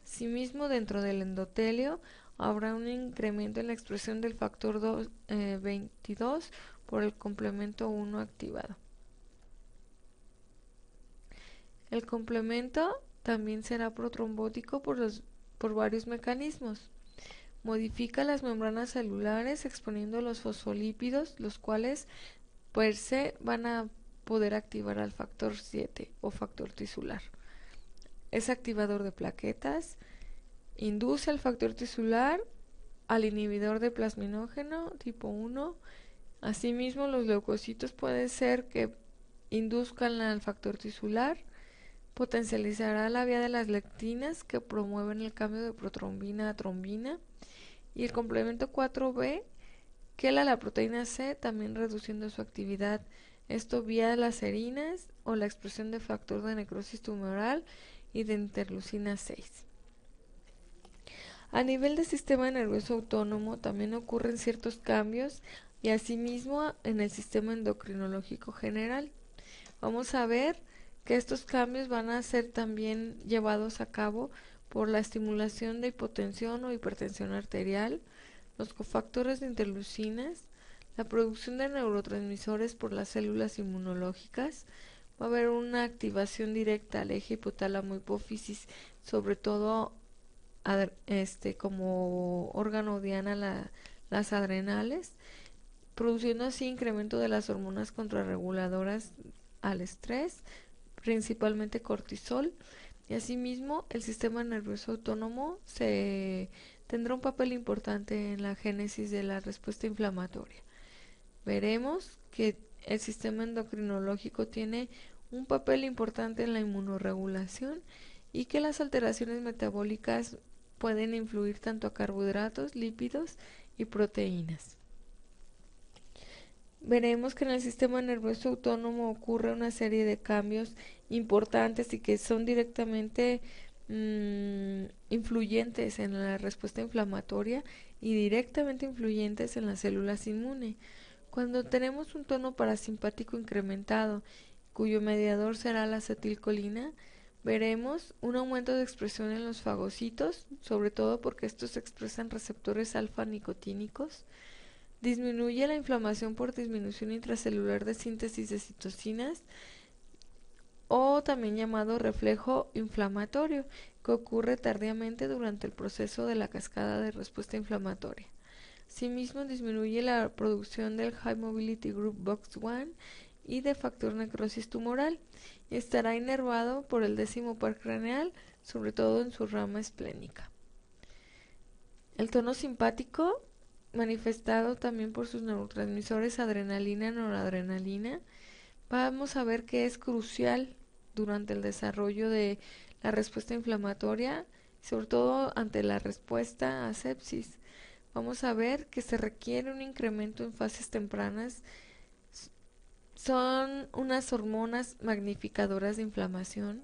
Asimismo, dentro del endotelio habrá un incremento en la expresión del factor 22 por el complemento 1 activado. El complemento también será protrombótico por varios mecanismos. Modifica las membranas celulares exponiendo los fosfolípidos, los cuales per se van a poder activar al factor 7 o factor tisular. Es activador de plaquetas, induce al factor tisular, al inhibidor de plasminógeno tipo 1. Asimismo, los leucocitos puede ser que induzcan al factor tisular, potencializará la vía de las lectinas que promueven el cambio de protrombina a trombina, y el complemento 4B quela la proteína C, también reduciendo su actividad, esto vía las serinas o la expresión de factor de necrosis tumoral y de interleucina 6. A nivel del sistema nervioso autónomo también ocurren ciertos cambios y asimismo en el sistema endocrinológico general. Vamos a ver que estos cambios van a ser también llevados a cabo por la estimulación de hipotensión o hipertensión arterial, los cofactores de interleucinas, la producción de neurotransmisores por las células inmunológicas. Va a haber una activación directa al eje hipotálamo-hipófisis, sobre todo como órgano diana las adrenales, produciendo así incremento de las hormonas contrarreguladoras al estrés, principalmente cortisol, y asimismo el sistema nervioso autónomo tendrá un papel importante en la génesis de la respuesta inflamatoria. Veremos que el sistema endocrinológico tiene un papel importante en la inmunorregulación y que las alteraciones metabólicas pueden influir tanto a carbohidratos, lípidos y proteínas. Veremos que en el sistema nervioso autónomo ocurre una serie de cambios importantes y que son directamente influyentes en la respuesta inflamatoria y directamente influyentes en las células inmunes. Cuando tenemos un tono parasimpático incrementado, cuyo mediador será la acetilcolina, veremos un aumento de expresión en los fagocitos, sobre todo porque estos expresan receptores alfa-nicotínicos. Disminuye la inflamación por disminución intracelular de síntesis de citocinas, o también llamado reflejo inflamatorio, que ocurre tardíamente durante el proceso de la cascada de respuesta inflamatoria. Asimismo, disminuye la producción del High Mobility Group Box1 y de factor necrosis tumoral, y estará inervado por el 10º par craneal, sobre todo en su rama esplénica. El tono simpático, manifestado también por sus neurotransmisores adrenalina y noradrenalina, vamos a ver que es crucial durante el desarrollo de la respuesta inflamatoria, sobre todo ante la respuesta a sepsis. Vamos a ver que se requiere un incremento en fases tempranas. Son unas hormonas magnificadoras de inflamación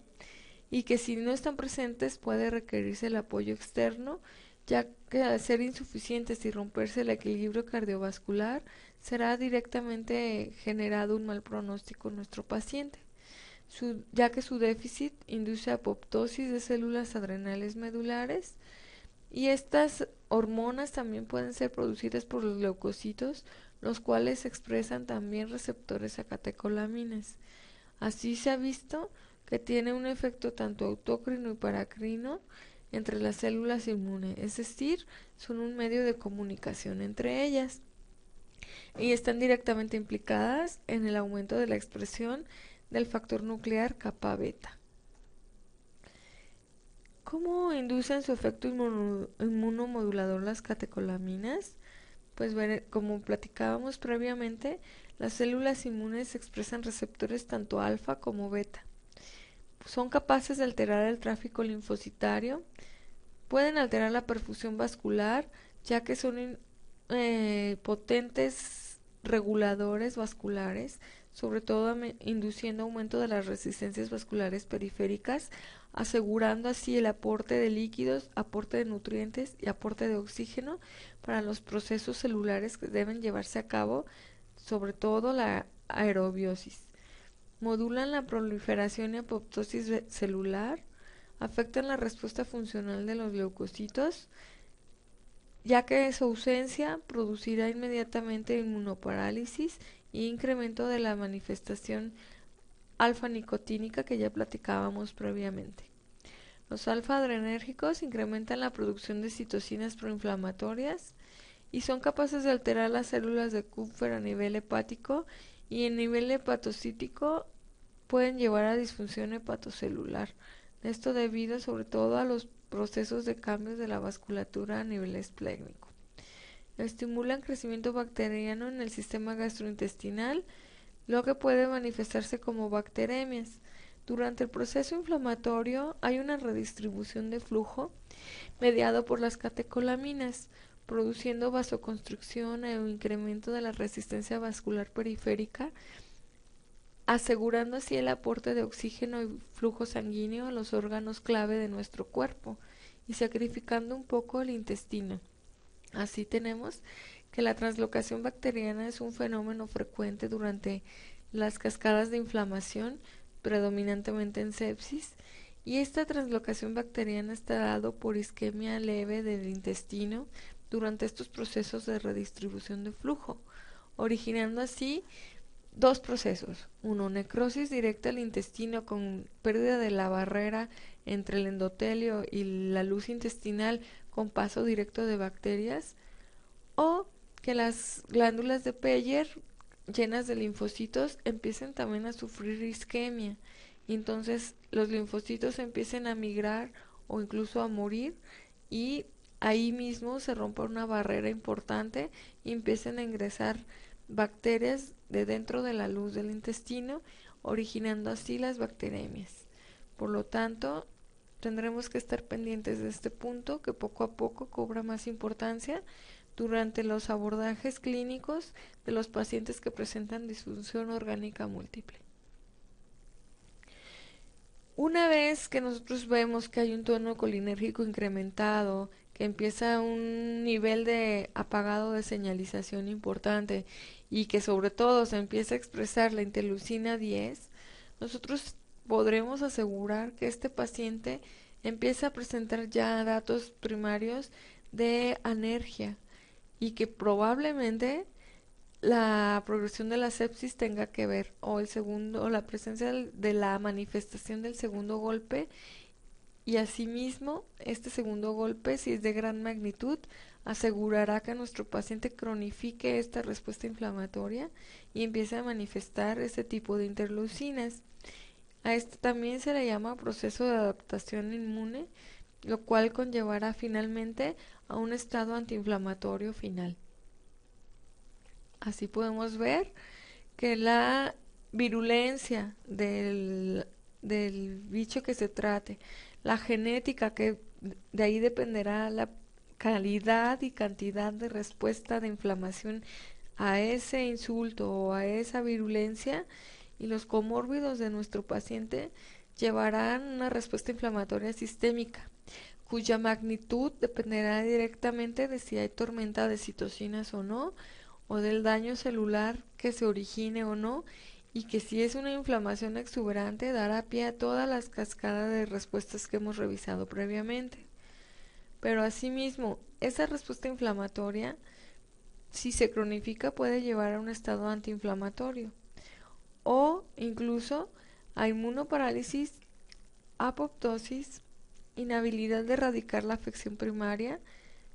y que si no están presentes puede requerirse el apoyo externo, ya que al ser insuficientes y romperse el equilibrio cardiovascular, será directamente generado un mal pronóstico en nuestro paciente, ya que su déficit induce apoptosis de células adrenales medulares, y estas hormonas también pueden ser producidas por los leucocitos, los cuales expresan también receptores a catecolaminas. Así se ha visto que tiene un efecto tanto autócrino y paracrino entre las células inmunes, es decir, son un medio de comunicación entre ellas y están directamente implicadas en el aumento de la expresión del factor nuclear kappa beta. ¿Cómo inducen su efecto inmunomodulador las catecolaminas? Pues como platicábamos previamente, las células inmunes expresan receptores tanto alfa como beta. Son capaces de alterar el tráfico linfocitario, pueden alterar la perfusión vascular, ya que son potentes reguladores vasculares, sobre todo induciendo aumento de las resistencias vasculares periféricas, asegurando así el aporte de líquidos, aporte de nutrientes y aporte de oxígeno para los procesos celulares que deben llevarse a cabo, sobre todo la aerobiosis. Modulan la proliferación y apoptosis celular, afectan la respuesta funcional de los leucocitos, ya que su ausencia producirá inmediatamente inmunoparálisis e incremento de la manifestación alfa-nicotínica que ya platicábamos previamente. Los alfa-adrenérgicos incrementan la producción de citocinas proinflamatorias y son capaces de alterar las células de Kupffer a nivel hepático y en nivel hepatocítico pueden llevar a disfunción hepatocelular. Esto debido sobre todo a los procesos de cambios de la vasculatura a nivel esplénico. Estimulan crecimiento bacteriano en el sistema gastrointestinal, lo que puede manifestarse como bacteremias. Durante el proceso inflamatorio hay una redistribución de flujo mediado por las catecolaminas, produciendo vasoconstricción e incremento de la resistencia vascular periférica, asegurando así el aporte de oxígeno y flujo sanguíneo a los órganos clave de nuestro cuerpo y sacrificando un poco el intestino. Así tenemos que la translocación bacteriana es un fenómeno frecuente durante las cascadas de inflamación, predominantemente en sepsis, y esta translocación bacteriana está dado por isquemia leve del intestino durante estos procesos de redistribución de flujo, originando así dos procesos. Uno, necrosis directa al intestino con pérdida de la barrera entre el endotelio y la luz intestinal con paso directo de bacterias, o que las glándulas de Peyer llenas de linfocitos empiecen también a sufrir isquemia y entonces los linfocitos empiecen a migrar o incluso a morir y ahí mismo se rompa una barrera importante y empiecen a ingresar bacterias de dentro de la luz del intestino, originando así las bacteremias. Por lo tanto, tendremos que estar pendientes de este punto que poco a poco cobra más importancia durante los abordajes clínicos de los pacientes que presentan disfunción orgánica múltiple. Una vez que nosotros vemos que hay un tono colinérgico incrementado, que empieza un nivel de apagado de señalización importante y que sobre todo se empieza a expresar la interleucina 10, nosotros podremos asegurar que este paciente empieza a presentar ya datos primarios de anergia y que probablemente la progresión de la sepsis tenga que ver o la presencia de la manifestación del segundo golpe y asimismo este segundo golpe, si es de gran magnitud, asegurará que nuestro paciente cronifique esta respuesta inflamatoria y empiece a manifestar este tipo de interleucinas. A este también se le llama proceso de adaptación inmune, lo cual conllevará finalmente a un estado antiinflamatorio final. Así podemos ver que la virulencia del bicho que se trate, la genética, que de ahí dependerá la calidad y cantidad de respuesta de inflamación a ese insulto o a esa virulencia, y los comórbidos de nuestro paciente llevarán una respuesta inflamatoria sistémica, cuya magnitud dependerá directamente de si hay tormenta de citocinas o no, o del daño celular que se origine o no, y que si es una inflamación exuberante dará pie a todas las cascadas de respuestas que hemos revisado previamente. Pero asimismo, esa respuesta inflamatoria, si se cronifica, puede llevar a un estado antiinflamatorio o incluso a inmunoparálisis, apoptosis, inhabilidad de erradicar la afección primaria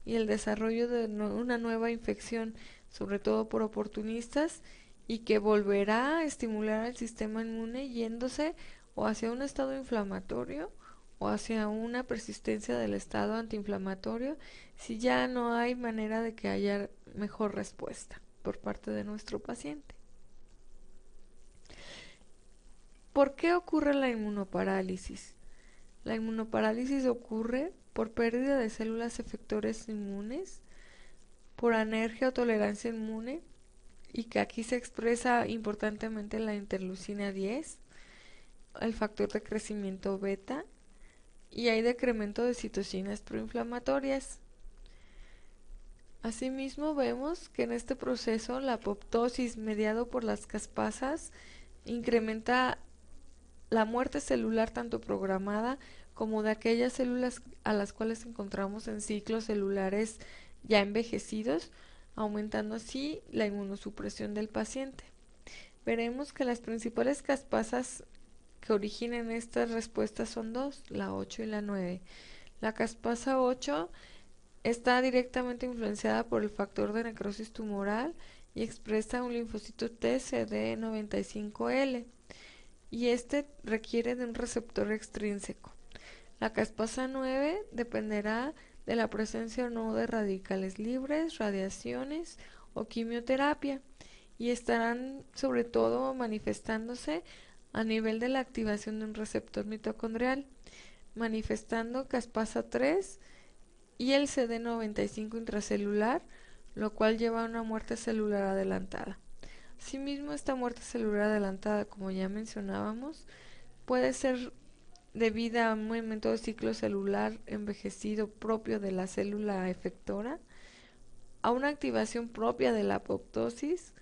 y el desarrollo de una nueva infección, sobre todo por oportunistas, y que volverá a estimular al sistema inmune yéndose o hacia un estado inflamatorio o hacia una persistencia del estado antiinflamatorio si ya no hay manera de que haya mejor respuesta por parte de nuestro paciente. ¿Por qué ocurre la inmunoparálisis? La inmunoparálisis ocurre por pérdida de células efectores inmunes, por anergia o tolerancia inmune, y que aquí se expresa importantemente la interleucina 10, el factor de crecimiento beta, y hay decremento de citocinas proinflamatorias. Asimismo vemos que en este proceso la apoptosis mediado por las caspasas incrementa la muerte celular tanto programada como de aquellas células a las cuales encontramos en ciclos celulares ya envejecidos, aumentando así la inmunosupresión del paciente. Veremos que las principales caspasas que originan estas respuestas son dos, la 8 y la 9. La caspasa 8 está directamente influenciada por el factor de necrosis tumoral y expresa un linfocito T CD95L, y este requiere de un receptor extrínseco. La caspasa 9 dependerá de la presencia o no de radicales libres, radiaciones o quimioterapia, y estarán sobre todo manifestándose a nivel de la activación de un receptor mitocondrial, manifestando caspasa 3 y el CD95 intracelular, lo cual lleva a una muerte celular adelantada. Asimismo, esta muerte celular adelantada, como ya mencionábamos, puede ser debida a un movimiento de ciclo celular envejecido propio de la célula efectora, a una activación propia de la apoptosis,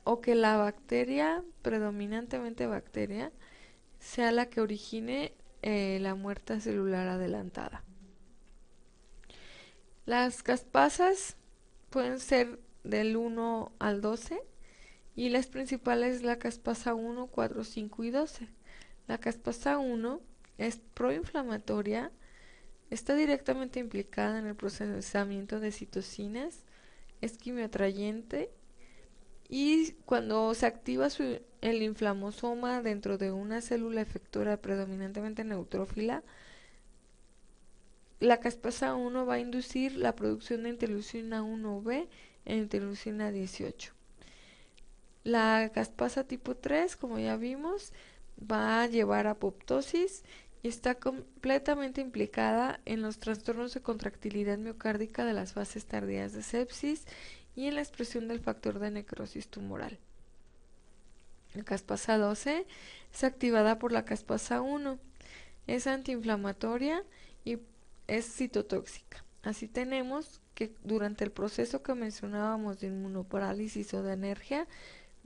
o que la bacteria, predominantemente bacteria, sea la que origine la muerte celular adelantada. Las caspasas pueden ser del 1 al 12 y las principales la caspasa 1, 4, 5 y 12. La caspasa 1 es proinflamatoria, está directamente implicada en el procesamiento de citocinas, es quimioatrayente, y cuando se activa el inflamosoma dentro de una célula efectora predominantemente neutrófila, la caspasa 1 va a inducir la producción de interleucina 1b e interleucina 18. La caspasa tipo 3, como ya vimos, va a llevar a apoptosis y está completamente implicada en los trastornos de contractilidad miocárdica de las fases tardías de sepsis y en la expresión del factor de necrosis tumoral. La caspasa 12 es activada por la caspasa 1, es antiinflamatoria y es citotóxica. Así tenemos que durante el proceso que mencionábamos de inmunoparálisis o de anergia,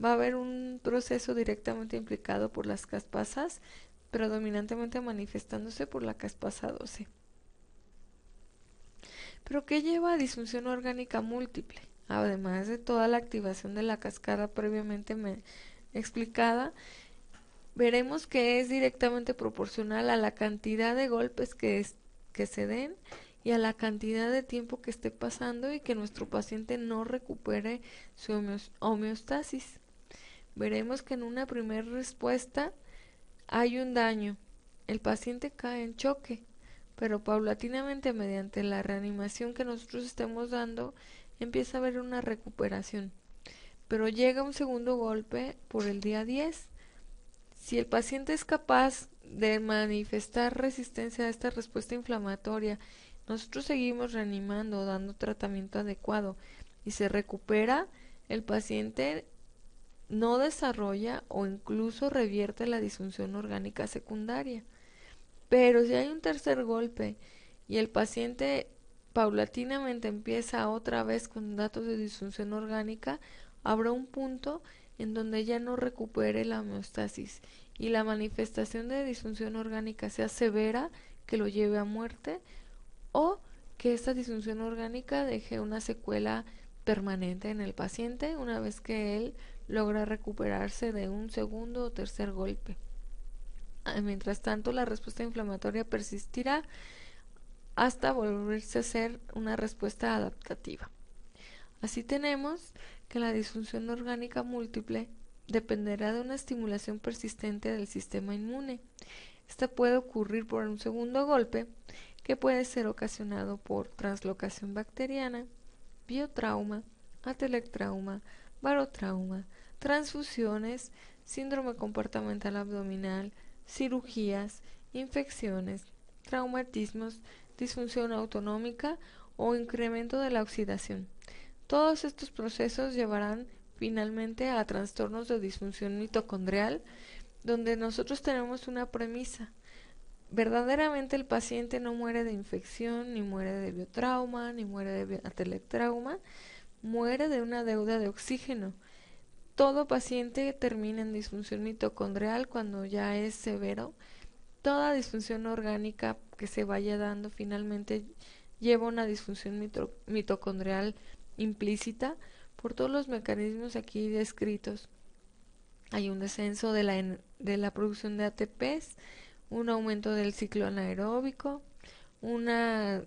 va a haber un proceso directamente implicado por las caspasas, predominantemente manifestándose por la caspasa 12. ¿Pero qué lleva a disfunción orgánica múltiple? Además de toda la activación de la cascada previamente explicada, veremos que es directamente proporcional a la cantidad de golpes que se den y a la cantidad de tiempo que esté pasando y que nuestro paciente no recupere su homeostasis. Veremos que en una primera respuesta hay un daño, el paciente cae en choque, pero paulatinamente mediante la reanimación que nosotros estemos dando empieza a haber una recuperación, pero llega un segundo golpe por el día 10. Si el paciente es capaz de manifestar resistencia a esta respuesta inflamatoria, nosotros seguimos reanimando, dando tratamiento adecuado y se recupera, el paciente no desarrolla o incluso revierte la disfunción orgánica secundaria. Pero si hay un tercer golpe y el paciente paulatinamente empieza otra vez con datos de disfunción orgánica, habrá un punto en donde ya no recupere la homeostasis y la manifestación de disfunción orgánica sea severa, que lo lleve a muerte, o que esta disfunción orgánica deje una secuela permanente en el paciente una vez que él logra recuperarse de un segundo o tercer golpe. Mientras tanto, la respuesta inflamatoria persistirá hasta volverse a ser una respuesta adaptativa. Así tenemos que la disfunción orgánica múltiple dependerá de una estimulación persistente del sistema inmune. Esta puede ocurrir por un segundo golpe, que puede ser ocasionado por translocación bacteriana, biotrauma, atelectrauma, barotrauma, transfusiones, síndrome comportamental abdominal, cirugías, infecciones, traumatismos, disfunción autonómica o incremento de la oxidación. Todos estos procesos llevarán finalmente a trastornos de disfunción mitocondrial, donde nosotros tenemos una premisa. Verdaderamente el paciente no muere de infección, ni muere de biotrauma, ni muere de atelectrauma, muere de una deuda de oxígeno. Todo paciente termina en disfunción mitocondrial cuando ya es severo, Toda disfunción orgánica que se vaya dando finalmente lleva una disfunción mitocondrial implícita por todos los mecanismos aquí descritos. Hay un descenso de la producción de ATPs, un aumento del ciclo anaeróbico, una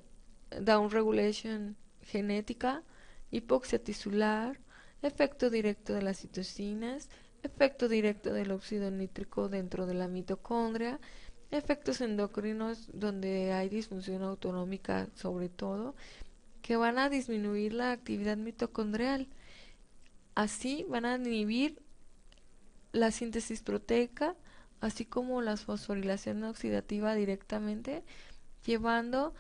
downregulation genética, hipoxia tisular, efecto directo de las citocinas, efecto directo del óxido nítrico dentro de la mitocondria, efectos endocrinos donde hay disfunción autonómica sobre todo, que van a disminuir la actividad mitocondrial. Así van a inhibir la síntesis proteica, así como la fosforilación oxidativa directamente, llevando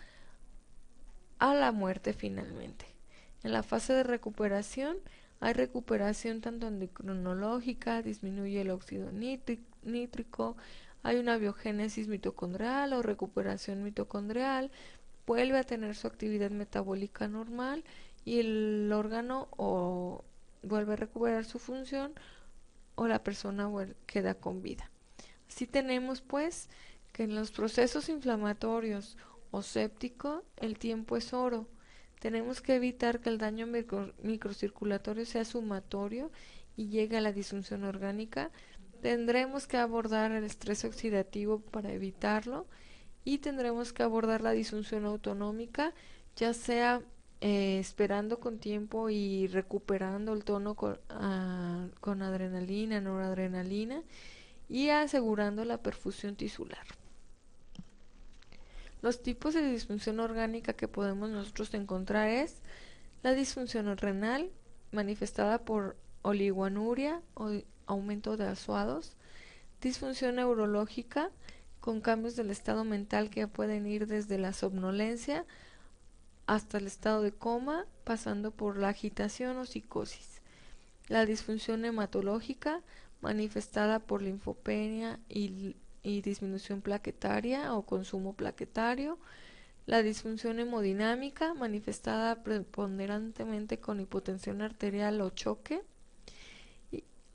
a la muerte finalmente. En la fase de recuperación hay recuperación tanto endocrinológica, disminuye el óxido nítrico, hay una biogénesis mitocondrial o recuperación mitocondrial, vuelve a tener su actividad metabólica normal y el órgano o vuelve a recuperar su función o la persona queda con vida. Así tenemos pues que en los procesos inflamatorios o séptico el tiempo es oro. Tenemos que evitar que el daño microcirculatorio sea sumatorio y llegue a la disfunción orgánica. Tendremos que abordar el estrés oxidativo para evitarlo y tendremos que abordar la disfunción autonómica, ya sea esperando con tiempo y recuperando el tono con adrenalina, noradrenalina y asegurando la perfusión tisular. Los tipos de disfunción orgánica que podemos nosotros encontrar es la disfunción renal, manifestada por oligoanuria o aumento de azuados, disfunción neurológica, con cambios del estado mental que pueden ir desde la somnolencia hasta el estado de coma, pasando por la agitación o psicosis. La disfunción hematológica, manifestada por linfopenia y disminución plaquetaria o consumo plaquetario. La disfunción hemodinámica, manifestada preponderantemente con hipotensión arterial o choque,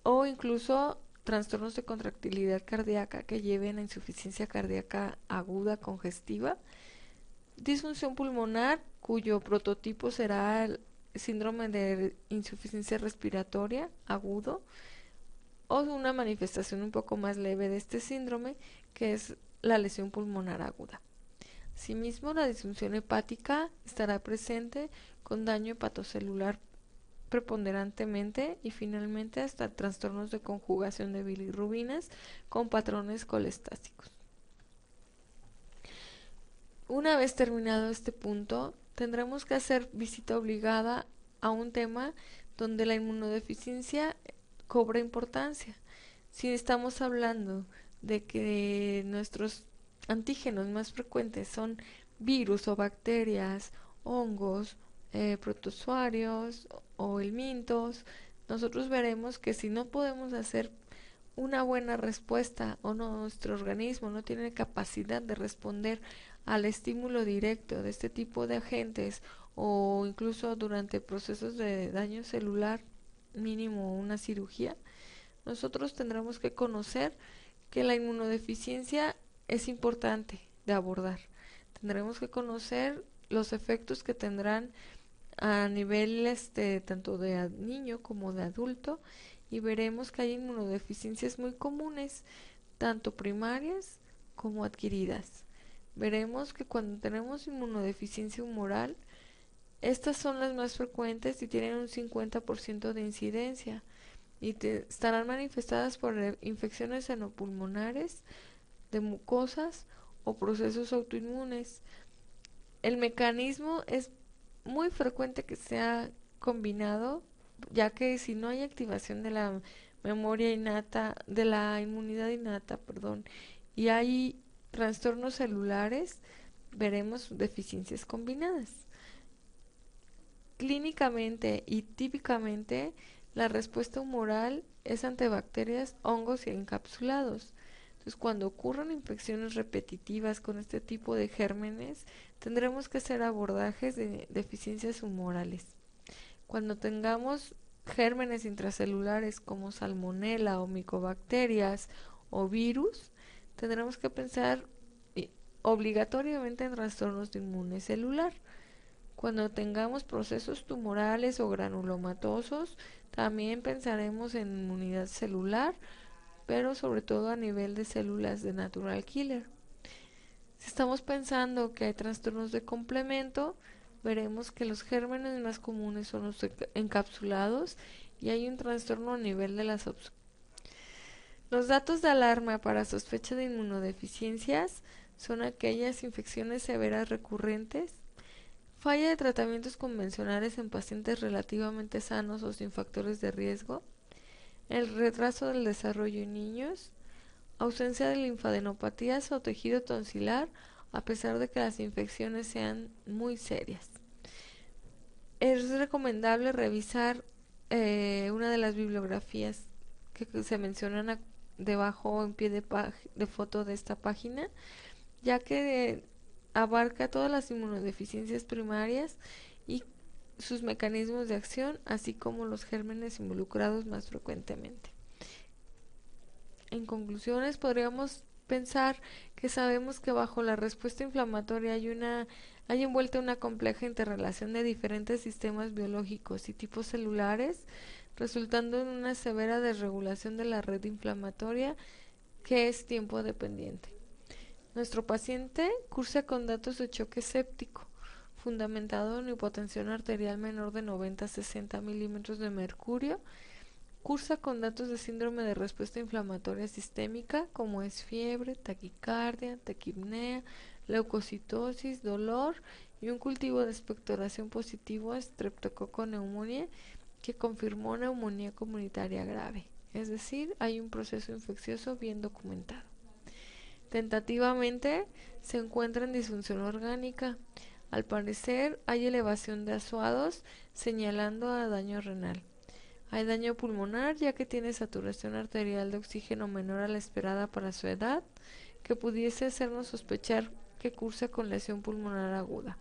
o incluso trastornos de contractilidad cardíaca que lleven a insuficiencia cardíaca aguda congestiva. Disfunción pulmonar, cuyo prototipo será el síndrome de insuficiencia respiratoria agudo, o una manifestación un poco más leve de este síndrome, que es la lesión pulmonar aguda. Asimismo, la disfunción hepática estará presente con daño hepatocelular preponderantemente y finalmente hasta trastornos de conjugación de bilirrubinas con patrones colestásicos. Una vez terminado este punto, tendremos que hacer visita obligada a un tema donde la inmunodeficiencia cobra importancia. Si estamos hablando de que nuestros antígenos más frecuentes son virus o bacterias, hongos, protozoarios o helmintos, nosotros veremos que si no podemos hacer una buena respuesta o nuestro organismo no tiene capacidad de responder al estímulo directo de este tipo de agentes o incluso durante procesos de daño celular, mínimo una cirugía, nosotros tendremos que conocer que la inmunodeficiencia es importante de abordar. Tendremos que conocer los efectos que tendrán a nivel tanto de niño como de adulto y veremos que hay inmunodeficiencias muy comunes, tanto primarias como adquiridas. Veremos que cuando tenemos inmunodeficiencia humoral, estas son las más frecuentes y tienen un 50% de incidencia y estarán manifestadas por infecciones senopulmonares, de mucosas o procesos autoinmunes. El mecanismo es muy frecuente que sea combinado, ya que si no hay activación de la memoria innata, de la inmunidad innata, y hay trastornos celulares, veremos deficiencias combinadas. Clínicamente y típicamente, la respuesta humoral es ante bacterias, hongos y encapsulados. Entonces, cuando ocurran infecciones repetitivas con este tipo de gérmenes, tendremos que hacer abordajes de deficiencias humorales. Cuando tengamos gérmenes intracelulares como salmonela o micobacterias o virus, tendremos que pensar obligatoriamente en trastornos de inmune celular. Cuando tengamos procesos tumorales o granulomatosos, también pensaremos en inmunidad celular, pero sobre todo a nivel de células de natural killer. Si estamos pensando que hay trastornos de complemento, veremos que los gérmenes más comunes son los encapsulados y hay un trastorno a nivel de las Los datos de alarma para sospecha de inmunodeficiencias son aquellas infecciones severas recurrentes, falla de tratamientos convencionales en pacientes relativamente sanos o sin factores de riesgo, el retraso del desarrollo en niños, ausencia de linfadenopatías o tejido tonsilar a pesar de que las infecciones sean muy serias. Es recomendable revisar una de las bibliografías que se mencionan debajo en pie de foto de esta página, ya que abarca todas las inmunodeficiencias primarias y sus mecanismos de acción, así como los gérmenes involucrados más frecuentemente. En conclusiones, podríamos pensar que sabemos que bajo la respuesta inflamatoria hay envuelta una compleja interrelación de diferentes sistemas biológicos y tipos celulares, resultando en una severa desregulación de la red inflamatoria que es tiempo dependiente. Nuestro paciente cursa con datos de choque séptico, fundamentado en hipotensión arterial menor de 90 a 60 milímetros de mercurio. Cursa con datos de síndrome de respuesta inflamatoria sistémica, como es fiebre, taquicardia, taquipnea, leucocitosis, dolor y un cultivo de expectoración positivo a Streptococcus pneumoniae que confirmó neumonía comunitaria grave, es decir, hay un proceso infeccioso bien documentado. Tentativamente se encuentra en disfunción orgánica. Al parecer hay elevación de azuados señalando a daño renal. Hay daño pulmonar ya que tiene saturación arterial de oxígeno menor a la esperada para su edad, que pudiese hacernos sospechar que cursa con lesión pulmonar aguda.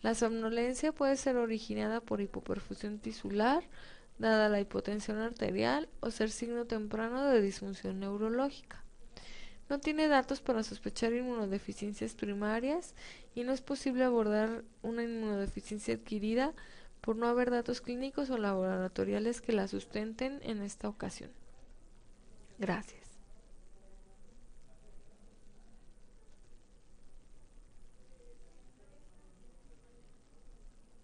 La somnolencia puede ser originada por hipoperfusión tisular, dada la hipotensión arterial, o ser signo temprano de disfunción neurológica. No tiene datos para sospechar inmunodeficiencias primarias y no es posible abordar una inmunodeficiencia adquirida por no haber datos clínicos o laboratoriales que la sustenten en esta ocasión. Gracias.